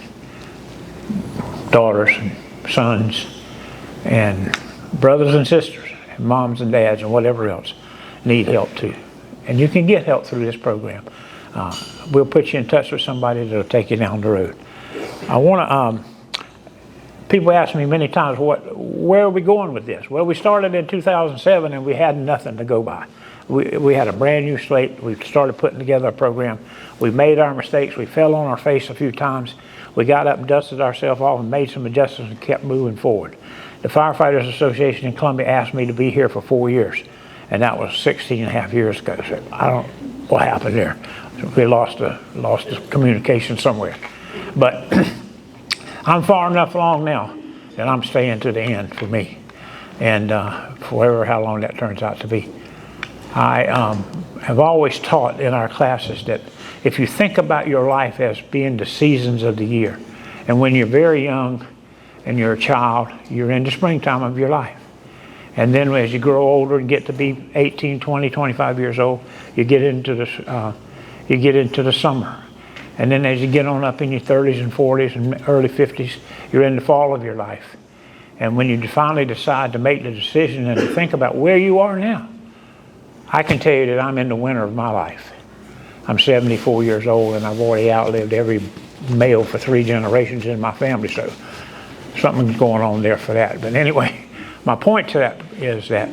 daughters and sons and brothers and sisters and moms and dads and whatever else need help too. And you can get help through this program. We'll put you in touch with somebody that'll take you down the road. I want to, people ask me many times, where are we going with this? Well, we started in 2007 and we had nothing to go by. We had a brand new slate. We started putting together a program. We made our mistakes. We fell on our face a few times. We got up and dusted ourselves off and made some adjustments and kept moving forward. The Firefighters Association in Columbia asked me to be here for 4 years, and that was 16 and a half years ago. So I don't know what happened there. We lost the communication somewhere. But I'm far enough along now that I'm staying to the end for me, and for how long that turns out to be. I have always taught in our classes that if you think about your life as being the seasons of the year, and when you're very young and you're a child, you're in the springtime of your life. And then as you grow older and get to be 18, 20, 25 years old, you get into the summer. And then as you get on up in your 30s and 40s and early 50s, you're in the fall of your life. And when you finally decide to make the decision and to think about where you are now, I can tell you that I'm in the winter of my life. I'm 74 years old and I've already outlived every male for 3 generations in my family, so something's going on there for that. But anyway, my point to that is that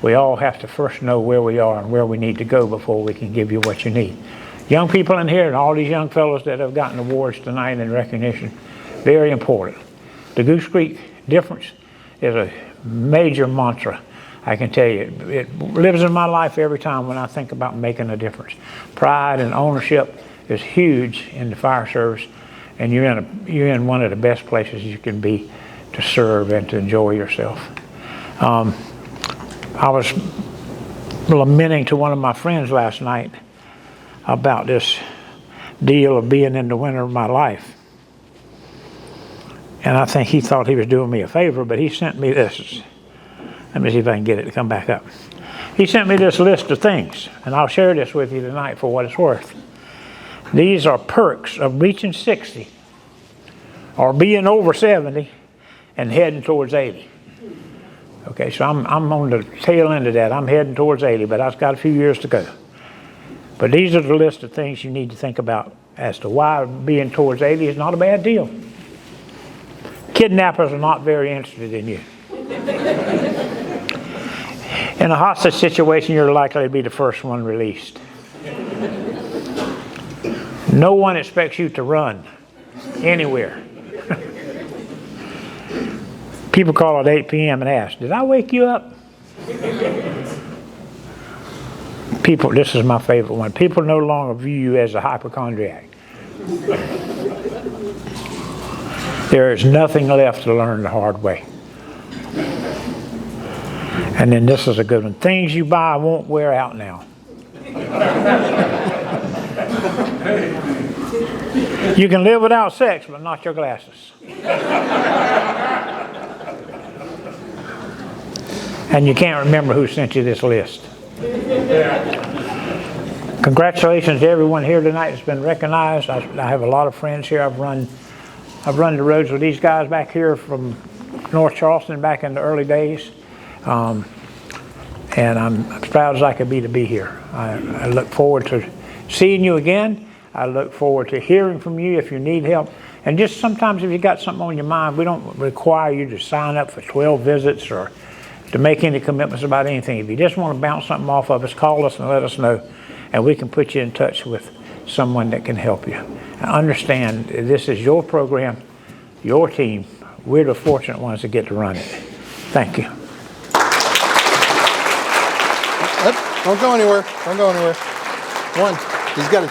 we all have to first know where we are and where we need to go before we can give you what you need. Young people in here and all these young fellows that have gotten awards tonight in recognition, very important. The Goose Creek difference is a major mantra I can tell you, it lives in my life every time when I think about making a difference. Pride and ownership is huge in the fire service, and you're in one of the best places you can be to serve and to enjoy yourself. I was lamenting to one of my friends last night about this deal of being in the winter of my life. And I think he thought he was doing me a favor, but he sent me this. Let me see if I can get it to come back up. He sent me this list of things, and I'll share this with you tonight for what it's worth. These are perks of reaching 60 or being over 70 and heading towards 80. Okay, so I'm on the tail end of that. I'm heading towards 80, but I've got a few years to go. But these are the list of things you need to think about as to why being towards 80 is not a bad deal. Kidnappers are not very interested in you. In a hostage situation, you're likely to be the first one released. No one expects you to run anywhere. People call at 8 p.m. and ask, "Did I wake you up?" People, this is my favorite one. People no longer view you as a hypochondriac. There is nothing left to learn the hard way. And then this is a good one. Things you buy won't wear out now. You can live without sex, but not your glasses. And you can't remember who sent you this list. Congratulations to everyone here tonight that's been recognized. I have a lot of friends here. I've run the roads with these guys back here from North Charleston back in the early days. And I'm as proud as I could be to be here. I look forward to seeing you again. I look forward to hearing from you if you need help. And just sometimes if you got something on your mind, we don't require you to sign up for 12 visits or to make any commitments about anything. If you just want to bounce something off of us, call us and let us know, and we can put you in touch with someone that can help you. And understand, this is your program, your team. We're the fortunate ones that get to run it. Thank you. Don't go anywhere. Don't go anywhere. One, he's got to.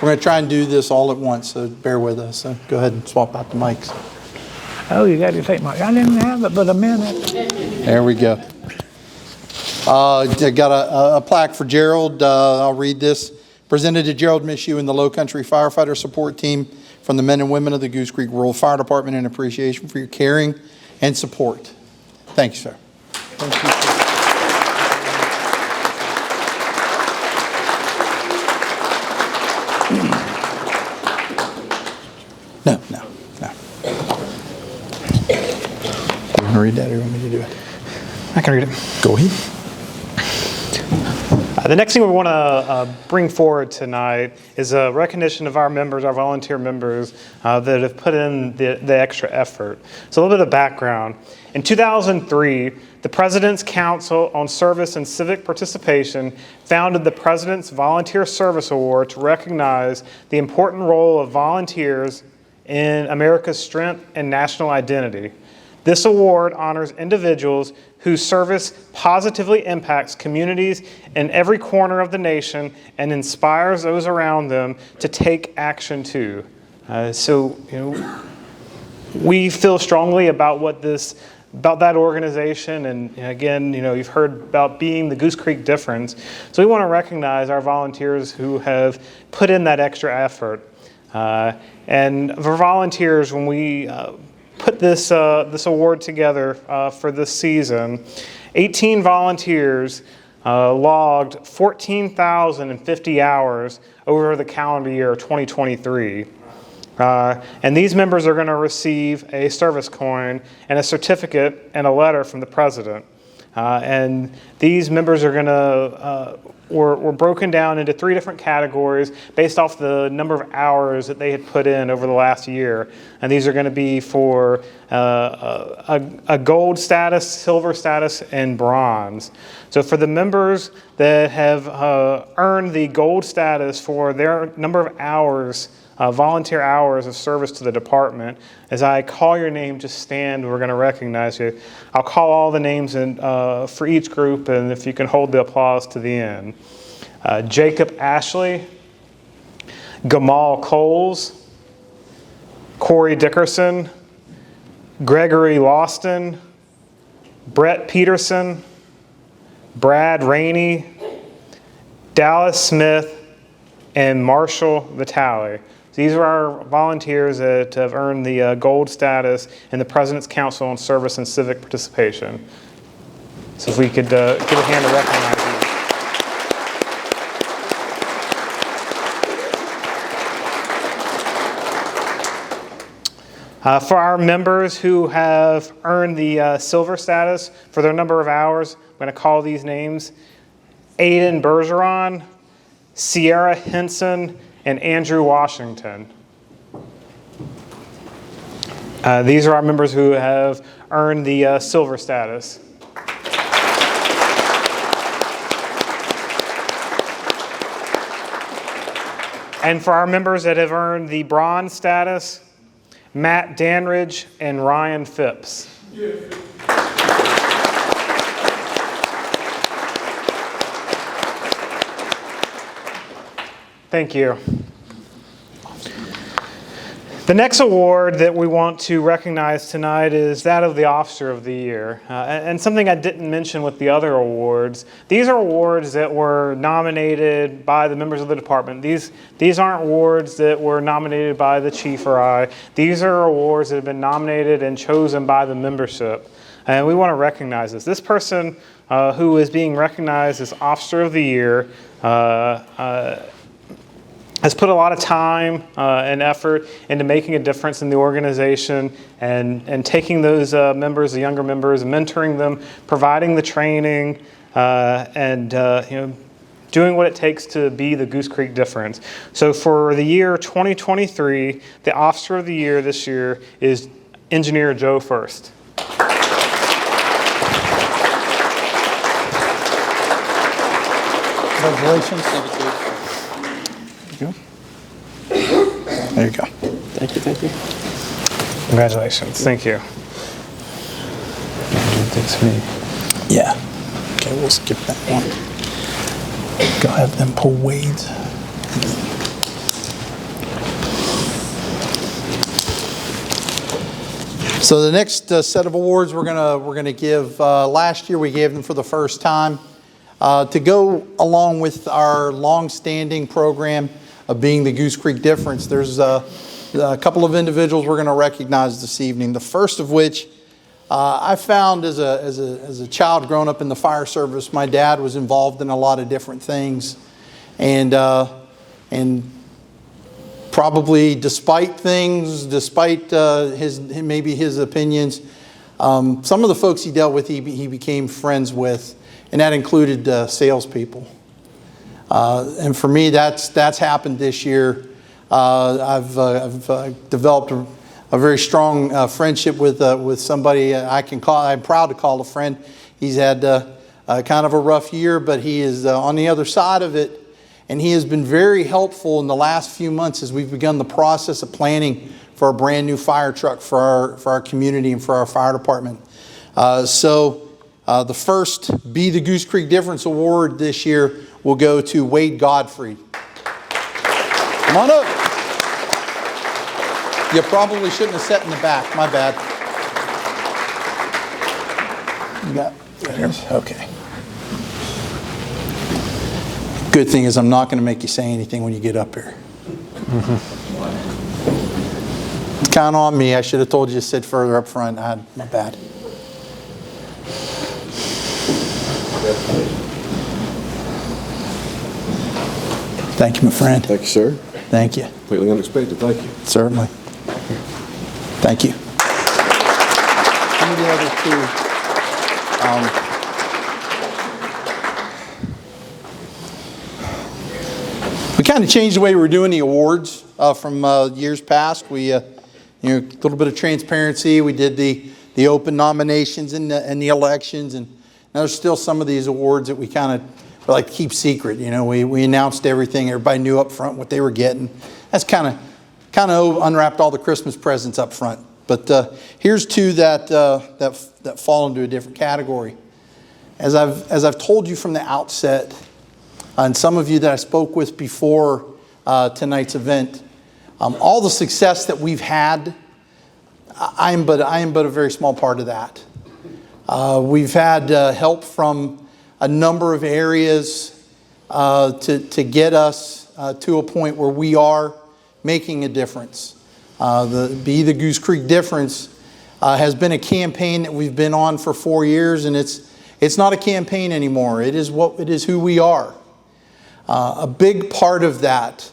We're going to try and do this all at once, so bear with us. So go ahead and swap out the mics. Oh, you got to take my. I didn't have it but a minute. There we go. I got a plaque for Gerald. I'll read this. Presented to Gerald Mishu and the Low Country Firefighter Support Team from the men and women of the Goose Creek Rural Fire Department in appreciation for your caring and support. Thank you, sir. Thank you, sir. No. You want to read that or you want me to do it? I can read it. Go ahead. The next thing we want to bring forward tonight is a recognition of our members, our volunteer members that have put in the extra effort. So a little bit of background. In 2003, the President's Council on Service and Civic Participation founded the President's Volunteer Service Award to recognize the important role of volunteers in America's strength and national identity. This award honors individuals whose service positively impacts communities in every corner of the nation and inspires those around them to take action too. We feel strongly about that organization, and again, you've heard about being the Goose Creek difference. So we want to recognize our volunteers who have put in that extra effort. And for volunteers, when we put this award together for this season, 18 volunteers logged 14,050 hours over the calendar year of 2023. And these members are going to receive a service coin and a certificate and a letter from the President. And these members are going to, were broken down into 3 different categories based off the number of hours that they had put in over the last year. And these are going to be for a gold status, silver status, and bronze. So for the members that have earned the gold status for their number of hours, volunteer hours of service to the department, as I call your name, just stand. We're going to recognize you. I'll call all the names for each group, and if you can hold the applause to the end. Jacob Ashley, Gamal Coles, Corey Dickerson, Gregory Lawston, Brett Peterson, Brad Rainey, Dallas Smith, and Marshall Vitale. These are our volunteers that have earned the gold status in the President's Council on Service and Civic Participation. So if we could give a hand to recognize you. For our members who have earned the silver status for their number of hours, I'm going to call these names: Aiden Bergeron, Sierra Henson, and Andrew Washington. These are our members who have earned the silver status. And for our members that have earned the bronze status, Matt Danridge and Ryan Phipps. Thank you. The next award that we want to recognize tonight is that of the Officer of the Year. And something I didn't mention with the other awards, these are awards that were nominated by the members of the department. These aren't awards that were nominated by the chief or I. These are awards that have been nominated and chosen by the membership. And we want to recognize this. This person who is being recognized as Officer of the Year has put a lot of time and effort into making a difference in the organization and taking those members, the younger members, mentoring them, providing the training, and doing what it takes to be the Goose Creek difference. So for the year 2023, the Officer of the Year this year is Engineer Joe First. Congratulations. There you go. Thank you, thank you. Congratulations. Thank you. That's me. Yeah. Okay, we'll skip that one. Go have them pull Wade's. So the next set of awards we're gonna give. Last year we gave them for the first time to go along with our long-standing program of being the Goose Creek difference. There's a couple of individuals we're going to recognize this evening. The first of which I found as a child growing up in the fire service. My dad was involved in a lot of different things, and probably despite his opinions, some of the folks he dealt with, he became friends with, and that included salespeople. And for me, that's happened this year. I've developed a very strong friendship with somebody I'm proud to call a friend. He's had kind of a rough year, but he is on the other side of it, and he has been very helpful in the last few months as we've begun the process of planning for a brand new fire truck for our community and for our fire department. So the first Be the Goose Creek Difference Award this year will go to Wade Godfrey. Come on up. You probably shouldn't have sat in the back. My bad. You got it? Okay. Good thing is I'm not going to make you say anything when you get up here. Count on me. I should have told you to sit further up front. My bad. Thank you, my friend. Thank you, sir. Thank you. Completely unexpected. Thank you. Certainly. Thank you. Give me the other two. kind of changed the way we're doing the awards from years past. We, a little bit of transparency. We did the open nominations and the elections, and now there's still some of these awards that we kind of like to keep secret. We announced everything. Everybody knew up front what they were getting. That's kind of unwrapped all the Christmas presents up front. But here's two that fall into a different category. As I've told you from the outset, and some of you that I spoke with before tonight's event, all the success that we've had, I am but a very small part of that. We've had help from a number of areas to get us to a point where we are making a difference. Be the Goose Creek Difference has been a campaign that we've been on for 4 years, and it's not a campaign anymore. It is who we are. A big part of that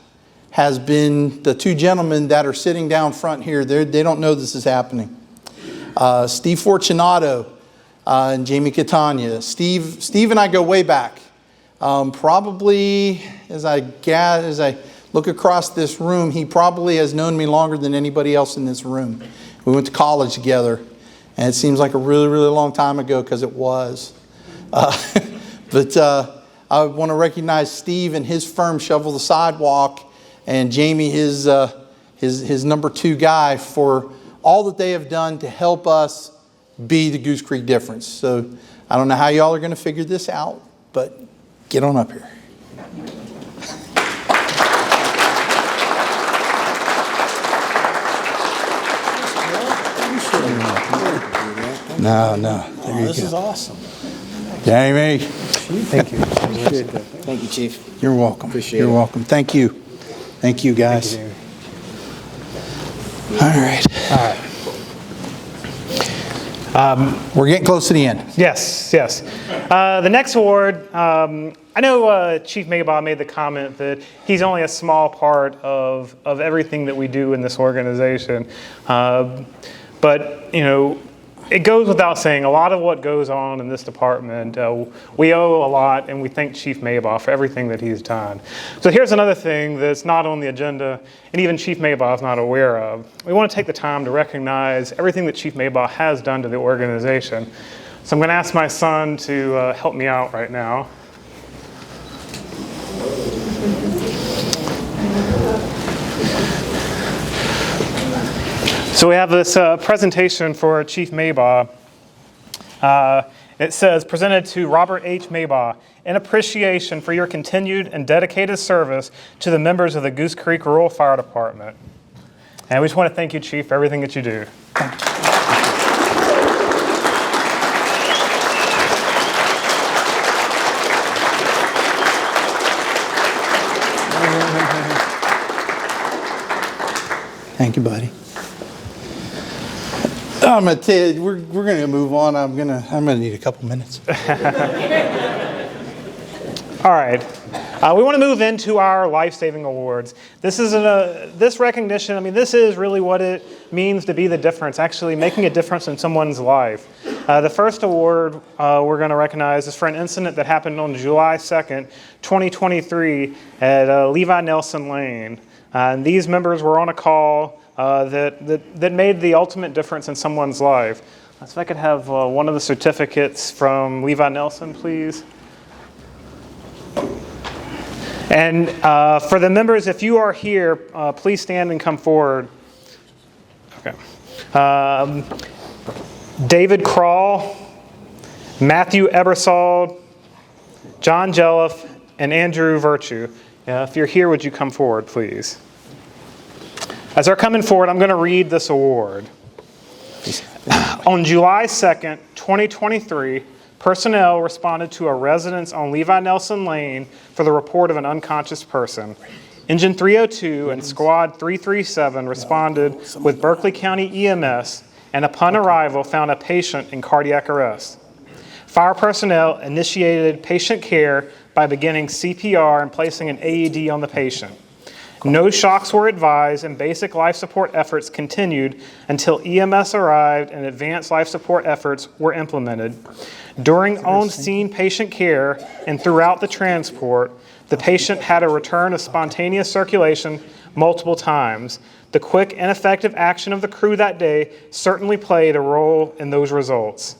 has been the two gentlemen that are sitting down front here. They don't know this is happening. Steve Fortunato and Jamie Catania. Steve and I go way back. Probably, as I look across this room, he probably has known me longer than anybody else in this room. We went to college together, and it seems like a really, really long time ago because it was. But I want to recognize Steve and his firm, Shovel the Sidewalk, and Jamie, his number 2 guy, for all that they have done to help us be the Goose Creek Difference. So I don't know how y'all are going to figure this out, but get on up here. No. There you This go. is awesome. Jamie. Thank you. Thank you, Chief. You're welcome. Appreciate You're it. welcome. Thank you. Thank you, guys. Thank you, All right. We're getting close to the end. Yes. The next award, I know Chief Maybaugh made the comment that he's only a small part of everything that we do in this organization. But, it goes without saying, a lot of what goes on in this department, we owe a lot, and we thank Chief Maybaugh for everything that he's done. So here's another thing that's not on the agenda, and even Chief Maybaugh is not aware of. We want to take the time to recognize everything that Chief Maybaugh has done to the organization. So I'm going to ask my son to help me out right now. So we have this presentation for Chief Maybaugh. It says, presented to Robert H. Maybaugh, in appreciation for your continued and dedicated service to the members of the Goose Creek Rural Fire Department. And we just want to thank you, Chief, for everything that you do. Thank you, buddy. I'm gonna tell you, we're gonna move on. I'm gonna need a couple minutes. All right. We want to move into our life-saving awards. This is this recognition. I mean, this is really what it means to be the difference, actually making a difference in someone's life. The first award we're going to recognize is for an incident that happened on July 2nd, 2023 at Levi Nelson Lane. And these members were on a call that made the ultimate difference in someone's life. So if I could have one of the certificates from Levi Nelson, please. And for the members, if you are here, please stand and come forward. Okay. David Crawl, Matthew Ebersol, John Jelliff, and Andrew Virtue. If you're here, would you come forward, please? As they're coming forward, I'm going to read this award. On July 2nd, 2023, personnel responded to a residence on Levi Nelson Lane for the report of an unconscious person. Engine 302 and Squad 337 responded with Berkeley County EMS, and upon arrival found a patient in cardiac arrest. Fire personnel initiated patient care by beginning CPR and placing an AED on the patient. No shocks were advised, and basic life support efforts continued until EMS arrived and advanced life support efforts were implemented. During on-scene patient care and throughout the transport, The patient had a return of spontaneous circulation multiple times. The quick and effective action of the crew that day certainly played a role in those results.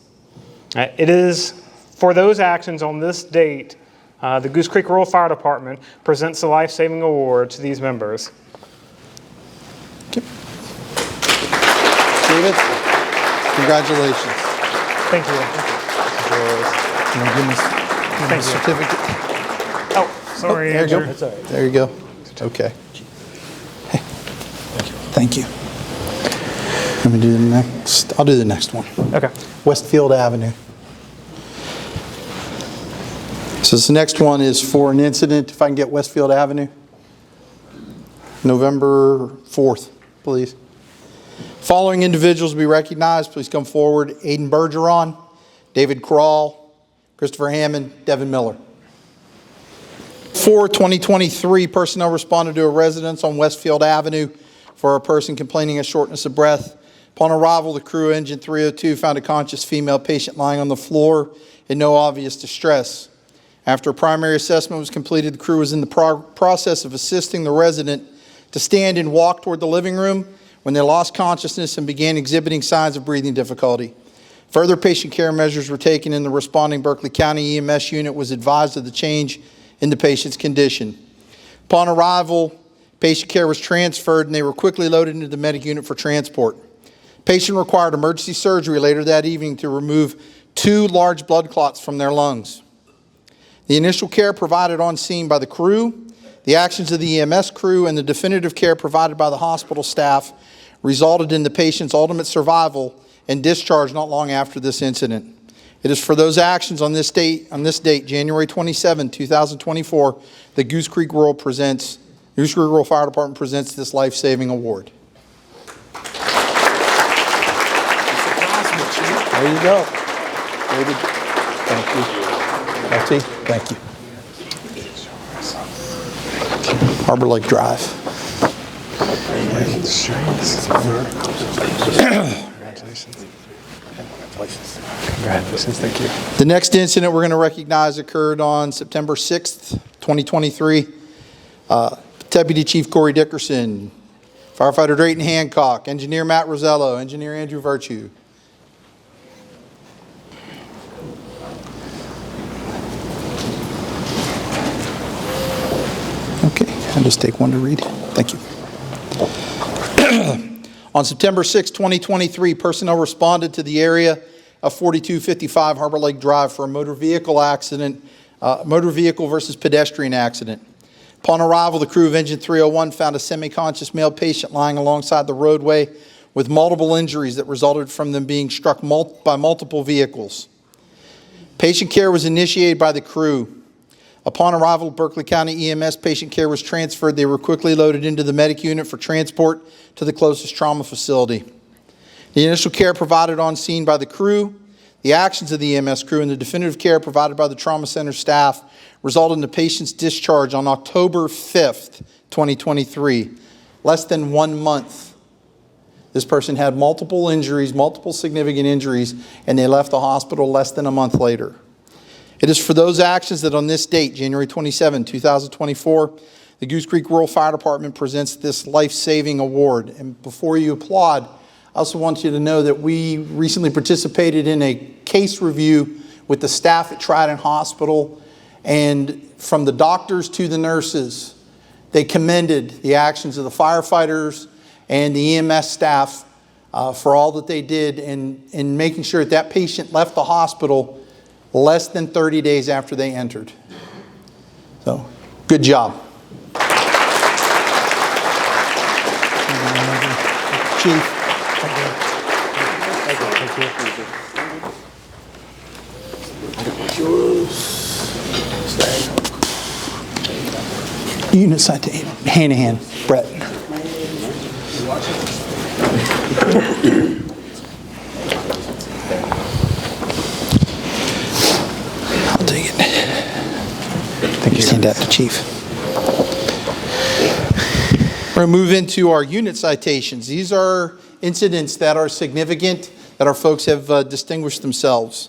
It is for those actions on this date, the Goose Creek Rural Fire Department presents the life-saving award to these members. David, congratulations. Thank you. Can you give me Thank a you. certificate? Oh, sorry, There you Andrew. go. There you go. Okay. Hey, thank you. Let me do the next. I'll do the next one. Okay. Westfield Avenue. So this next one is for an incident, if I can get Westfield Avenue. November 4th, please. Following individuals will be recognized. Please come forward. Aiden Bergeron, David Crawl, Christopher Hammond, Devin Miller. 4/2023, personnel responded to a residence on Westfield Avenue for a person complaining of shortness of breath. Upon arrival, the crew engine 302 found a conscious female patient lying on the floor in no obvious distress. After a primary assessment was completed, the crew was in the process of assisting the resident to stand and walk toward the living room when they lost consciousness and began exhibiting signs of breathing difficulty. Further patient care measures were taken, and the responding Berkeley County EMS unit was advised of the change in the patient's condition. Upon arrival, patient care was transferred and they were quickly loaded into the medic unit for transport. Patient required emergency surgery later that evening to remove 2 large blood clots from their lungs. The initial care provided on scene by the crew, the actions of the EMS crew, and the definitive care provided by the hospital staff resulted in the patient's ultimate survival and discharge not long after this incident. It is for those actions on this date, January 27, 2024, that Goose Creek Rural Fire Department presents this life-saving award. There you go. David, thank you. LT, thank you. Harbor Lake Drive. Congratulations, thank you. The next incident we're going to recognize occurred on September 6th, 2023. Deputy Chief Corey Dickerson, Firefighter Drayton Hancock, Engineer Matt Rosello, Engineer Andrew Virtue. Okay, I'll just take one to read. Thank you. On September 6, 2023, personnel responded to the area of 4255 Harbor Lake Drive for a motor vehicle accident, motor vehicle versus pedestrian accident. Upon arrival, the crew of Engine 301 found a semi-conscious male patient lying alongside the roadway with multiple injuries that resulted from them being struck by multiple vehicles. Patient care was initiated by the crew. Upon arrival at Berkeley County EMS, patient care was transferred. They were quickly loaded into the medic unit for transport to the closest trauma facility. The initial care provided on scene by the crew, the actions of the EMS crew, and the definitive care provided by the trauma center staff resulted in the patient's discharge on October 5th, 2023. Less than 1 month. This person had multiple injuries, multiple significant injuries, and they left the hospital less than a month later. It is for those actions that on this date, January 27, 2024, the Goose Creek Rural Fire Department presents this life-saving award. And before you applaud, I also want you to know that we recently participated in a case review with the staff at Trident Hospital, and from the doctors to the nurses, they commended the actions of the firefighters and the EMS staff for all that they did in making sure that patient left the hospital less than 30 days after they entered. So, good job. Chief. Unit citation, hand to hand, Brett. I'll take it. Thank you. Stand that to Chief. We're going to move into our unit citations. These are incidents that are significant, that our folks have distinguished themselves.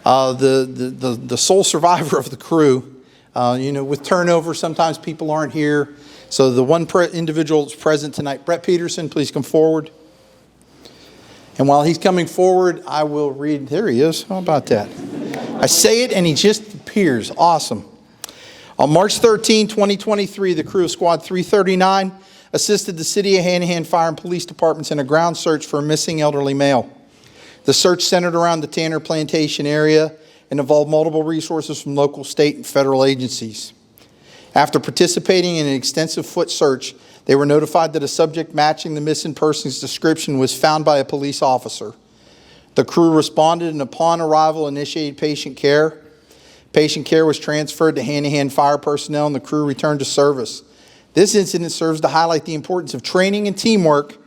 The sole survivor of the crew With turnover, sometimes people aren't here. So the one individual that's present tonight, Brett Peterson, please come forward. And while he's coming forward, I will read. There he is. How about that? I say it and he just appears. Awesome. On March 13, 2023, the crew of Squad 339 assisted the City of Hanahan Fire and Police Departments in a ground search for a missing elderly male. The search centered around the Tanner Plantation area and involved multiple resources from local, state, and federal agencies. After participating in an extensive foot search, they were notified that a subject matching the missing person's description was found by a police officer. The crew responded and upon arrival initiated patient care. Patient care was transferred to Hanahan fire personnel and the crew returned to service. This incident serves to highlight the importance of training and teamwork,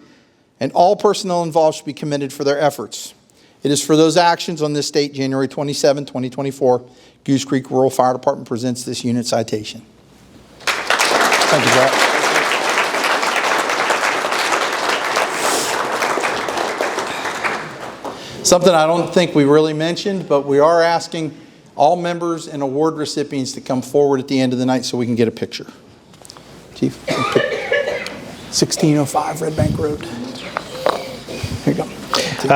and all personnel involved should be commended for their efforts. It is for those actions on this date, January 27, 2024, Goose Creek Rural Fire Department presents this unit citation. Thank you, Brett. Something I don't think we really mentioned, but we are asking all members and award recipients to come forward at the end of the night so we can get a picture. Chief, 1605 Red Bank Road. Here you go.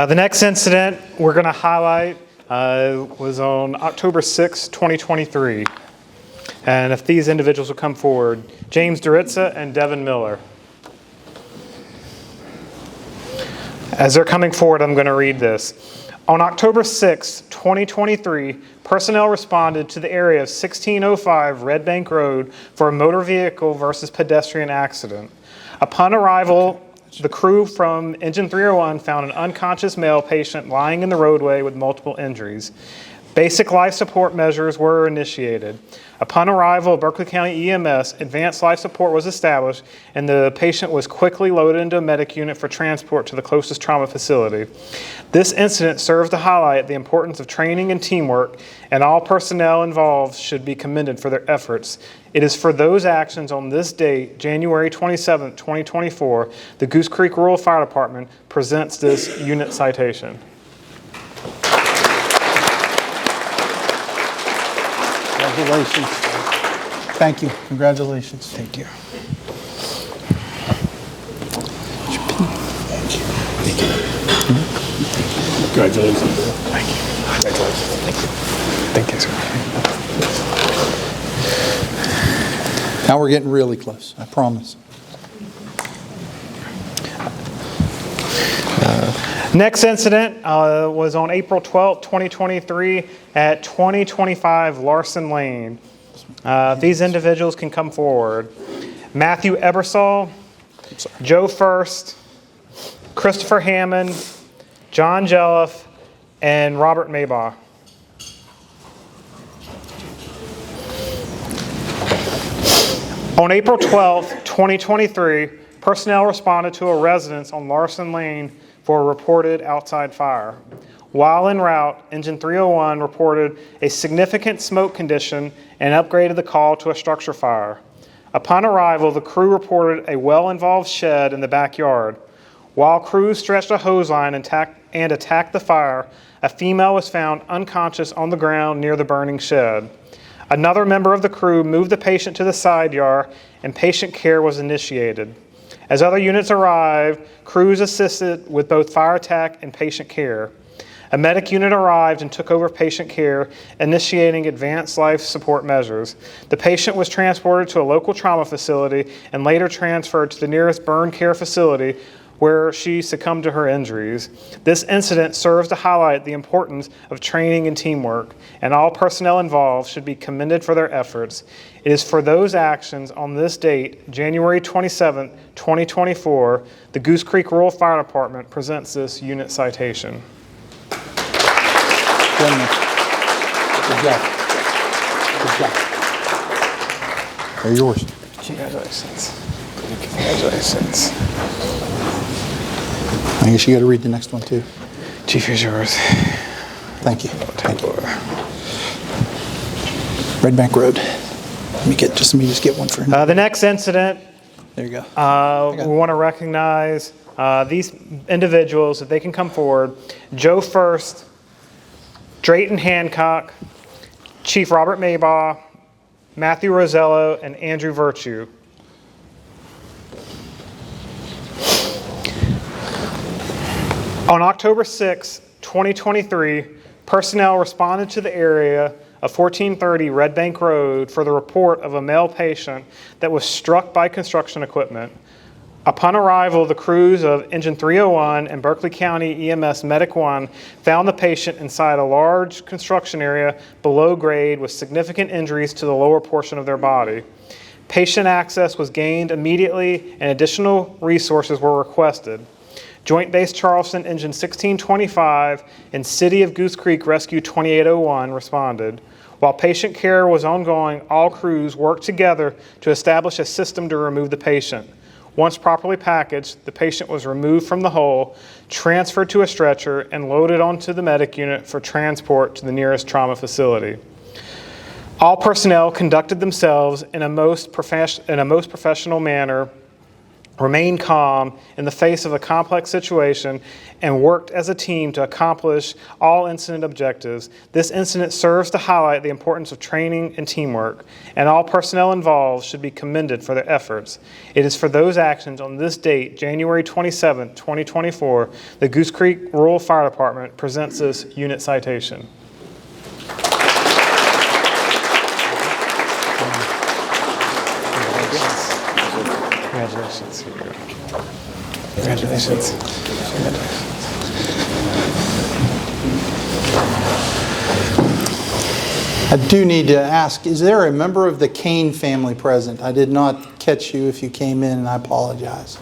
The next incident we're going to highlight was on October 6, 2023. And if these individuals will come forward, James Duritza and Devin Miller. As they're coming forward, I'm going to read this. On October 6, 2023, personnel responded to the area of 1605 Red Bank Road for a motor vehicle versus pedestrian accident. Upon arrival, the crew from Engine 301 found an unconscious male patient lying in the roadway with multiple injuries. Basic life support measures were initiated. Upon arrival, Berkeley County EMS, advanced life support was established, and the patient was quickly loaded into a medic unit for transport to the closest trauma facility. This incident serves to highlight the importance of training and teamwork, and all personnel involved should be commended for their efforts. It is for those actions on this date, January 27, 2024, the Goose Creek Rural Fire Department presents this unit citation. Congratulations. Thank you. Congratulations. Thank you. Congratulations. Thank you. Congratulations. Thank you. Thank you, sir. Now we're getting really close, I promise. Next incident was on April 12, 2023 at 2025 Larson Lane. These individuals can come forward. Matthew Ebersol, Joe First, Christopher Hammond, John Jelliff, and Robert Maybaugh. On April 12, 2023, personnel responded to a residence on Larson Lane for a reported outside fire. While en route, Engine 301 reported a significant smoke condition and upgraded the call to a structure fire. Upon arrival, the crew reported a well-involved shed in the backyard. While crews stretched a hose line and attacked the fire, a female was found unconscious on the ground near the burning shed. Another member of the crew moved the patient to the side yard and patient care was initiated. As other units arrived, crews assisted with both fire attack and patient care. A medic unit arrived and took over patient care, initiating advanced life support measures. The patient was transported to a local trauma facility and later transferred to the nearest burn care facility where she succumbed to her injuries. This incident serves to highlight the importance of training and teamwork, and all personnel involved should be commended for their efforts. It is for those actions on this date, January 27, 2024, the Goose Creek Rural Fire Department presents this unit citation. Gentlemen, good job. Good job. They're yours. Congratulations. Congratulations. I guess you got to read the next one too. Chief, here's yours. Thank you. Thank you. Red Bank Road. Let me just get one for him. The next incident, There you go. we want to recognize these individuals, if they can come forward. Joe First, Drayton Hancock, Chief Robert Maybaugh, Matthew Rosello, and Andrew Virtue. On October 6, 2023, personnel responded to the area of 1430 Red Bank Road for the report of a male patient that was struck by construction equipment. Upon arrival, the crews of Engine 301 and Berkeley County EMS Medic 1 found the patient inside a large construction area below grade with significant injuries to the lower portion of their body. Patient access was gained immediately and additional resources were requested. Joint Base Charleston Engine 1625 and City of Goose Creek Rescue 2801 responded. While patient care was ongoing, all crews worked together to establish a system to remove the patient. Once properly packaged, the patient was removed from the hole, transferred to a stretcher, and loaded onto the medic unit for transport to the nearest trauma facility. All personnel conducted themselves in a most professional manner, remained calm in the face of a complex situation, and worked as a team to accomplish all incident objectives. This incident serves to highlight the importance of training and teamwork, and all personnel involved should be commended for their efforts. It is for those actions on this date, January 27, 2024, the Goose Creek Rural Fire Department presents this unit citation. Congratulations. Here you go. Congratulations. I do need to ask, is there a member of the Kane family present? I did not catch you if you came in, and I apologize.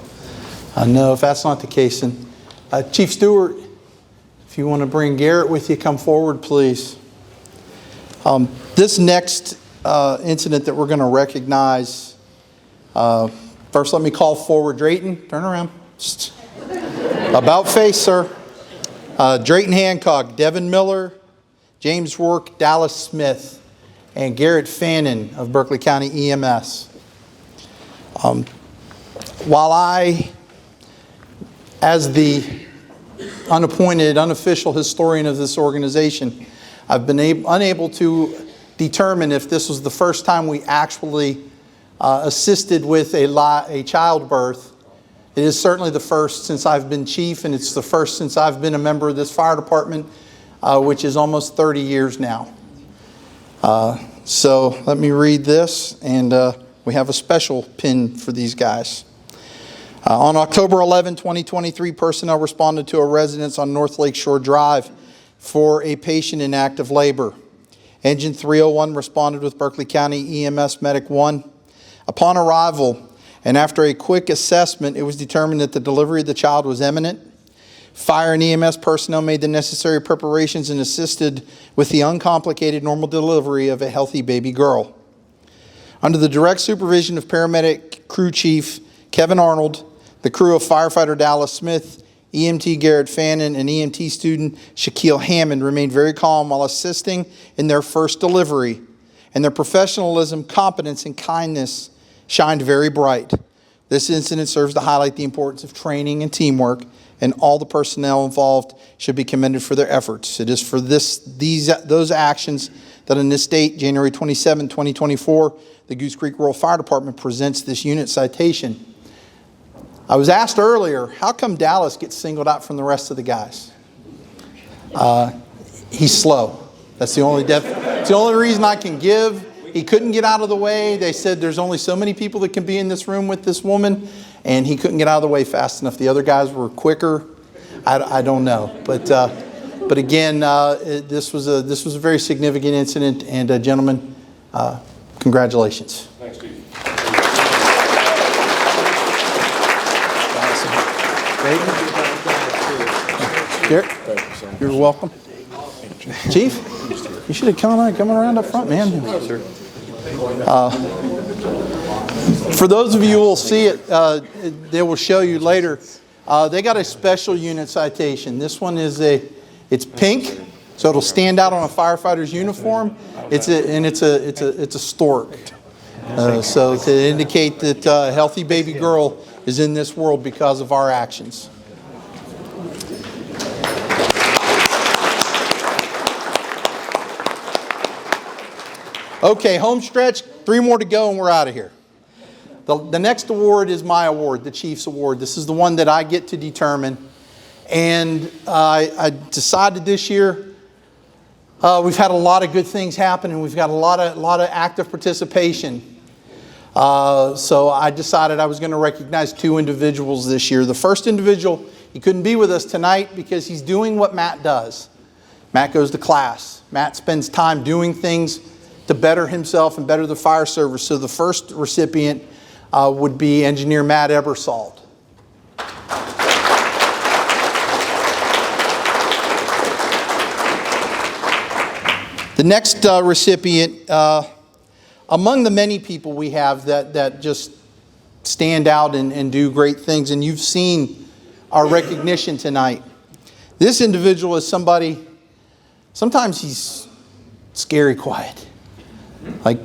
No, if that's not the case, then Chief Stewart, if you want to bring Garrett with you, come forward, please. This next incident that we're going to recognize, first let me call forward Drayton. Turn around. About face, sir. Drayton Hancock, Devin Miller, James Rourke, Dallas Smith, and Garrett Fannin of Berkeley County EMS. While I, as the unappointed, unofficial historian of this organization, I've been unable to determine if this was the first time we actually assisted with a childbirth. It is certainly the first since I've been chief, and it's the first since I've been a member of this fire department, which is almost 30 years now. So let me read this, and we have a special pin for these guys. On October 11, 2023, personnel responded to a residence on North Lakeshore Drive for a patient in active labor. Engine 301 responded with Berkeley County EMS Medic 1. Upon arrival, and after a quick assessment, it was determined that the delivery of the child was imminent. Fire and EMS personnel made the necessary preparations and assisted with the uncomplicated normal delivery of a healthy baby girl. Under the direct supervision of paramedic crew chief Kevin Arnold, the crew of firefighter Dallas Smith, EMT Garrett Fannin, and EMT student Shaquille Hammond remained very calm while assisting in their first delivery, and their professionalism, competence, and kindness shined very bright. This incident serves to highlight the importance of training and teamwork, and all the personnel involved should be commended for their efforts. It is for those actions that on this date, January 27, 2024, the Goose Creek Rural Fire Department presents this unit citation. I was asked earlier, how come Dallas gets singled out from the rest of the guys? He's slow. That's the only reason I can give. He couldn't get out of the way. They said there's only so many people that can be in this room with this woman, and he couldn't get out of the way fast enough. The other guys were quicker. I don't know, but again, this was a very significant incident, and gentlemen, congratulations. Thanks, Steve. Garrett, you're welcome. Chief, you should have come around up front, man. For those of you who will see it, they will show you later. They got a special unit citation. This one is it's pink, so it'll stand out on a firefighter's uniform. It's a stork. So to indicate that a healthy baby girl is in this world because of our actions. Okay, home stretch, 3 more to go and we're out of here. The next award is my award, the Chief's Award. This is the one that I get to determine. And I decided this year, we've had a lot of good things happen and we've got a lot of active participation. So I decided I was going to recognize 2 individuals this year. The first individual, he couldn't be with us tonight because he's doing what Matt does. Matt goes to class. Matt spends time doing things to better himself and better the fire service. So the first recipient would be Engineer Matt Ebersald. The next recipient, among the many people we have that just stand out and do great things, and you've seen our recognition tonight. This individual is somebody, sometimes he's scary quiet. Like,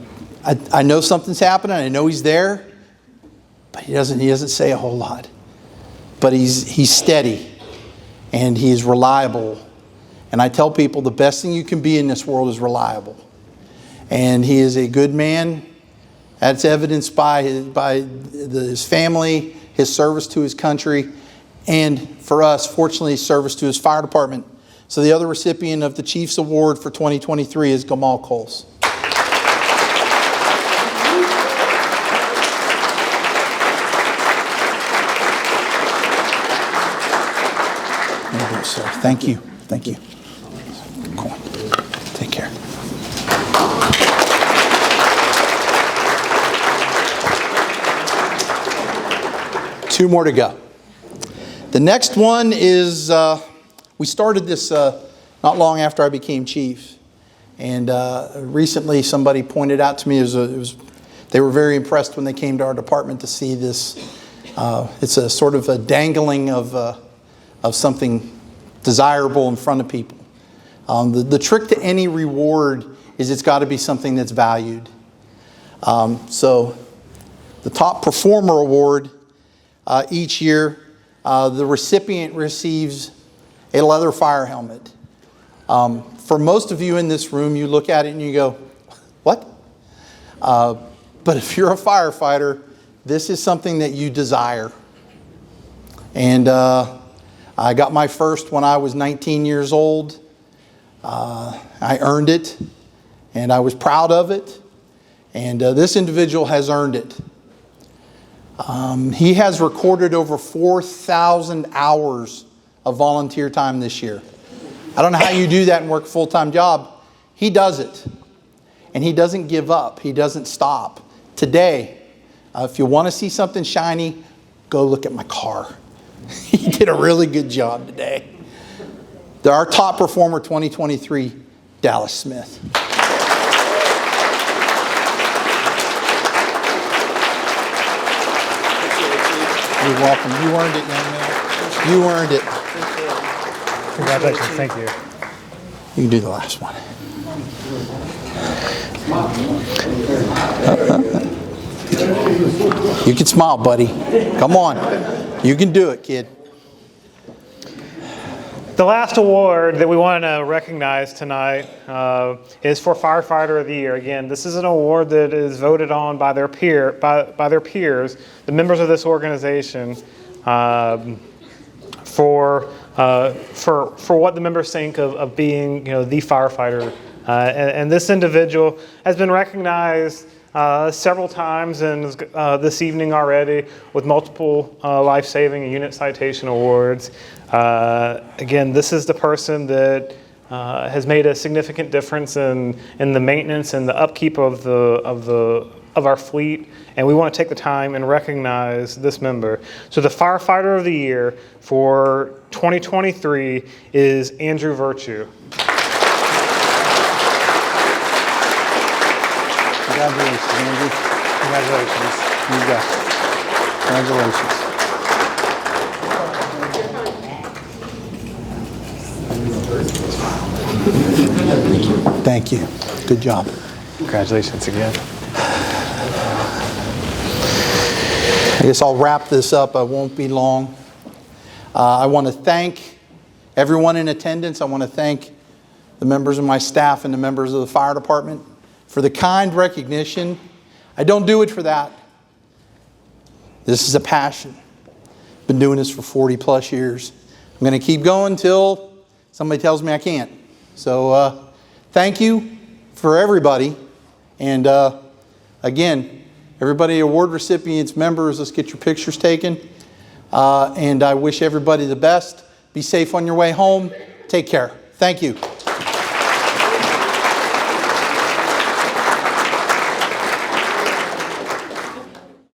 I know something's happening, I know he's there, but he doesn't say a whole lot. But he's steady, and he is reliable. And I tell people the best thing you can be in this world is reliable. And he is a good man. That's evidenced by his family, his service to his country, and for us, fortunately, his service to his fire department. So the other recipient of the Chief's Award for 2023 is Gamal Coles. There you go, sir. Thank you. Thank you. Cool. Take care. Two more to go. The next one is, we started this not long after I became chief. And recently somebody pointed out to me, they were very impressed when they came to our department to see this. It's a sort of a dangling of something desirable in front of people. The trick to any reward is it's got to be something that's valued. So the top performer award each year, the recipient receives a leather fire helmet. For most of you in this room, you look at it and you go, what? But if you're a firefighter, this is something that you desire. And I got my first when I was 19 years old. I earned it, and I was proud of it. And this individual has earned it. He has recorded over 4,000 hours of volunteer time this year. I don't know how you do that and work a full-time job. He does it. And he doesn't give up. He doesn't stop. Today, if you want to see something shiny, go look at my car. He did a really good job today. Our top performer 2023, Dallas Smith. You're welcome. You earned it, young man. You earned it. Congratulations. Thank you. You can do the last one. You can smile, buddy. Come on. You can do it, kid. The last award that we want to recognize tonight is for Firefighter of the Year. Again, this is an award that is voted on by their peers, the members of this organization, for what the members think of being, the firefighter. And this individual has been recognized several times and this evening already with multiple life-saving and unit citation awards. Again, this is the person that has made a significant difference in the maintenance and the upkeep of our fleet, and we want to take the time and recognize this member. So the Firefighter of the Year for 2023 is Andrew Virtue. Congratulations, Andrew. Congratulations. You got it. Congratulations. Thank you. Good job. Congratulations again. I guess I'll wrap this up. I won't be long. I want to thank everyone in attendance. I want to thank the members of my staff and the members of the fire department for the kind recognition. I don't do it for that. This is a passion. Been doing this for 40 plus years. I'm going to keep going till somebody tells me I can't. So thank you for everybody. And again, everybody, award recipients, members, let's get your pictures taken. And I wish everybody the best. Be safe on your way home. Take care. Thank you.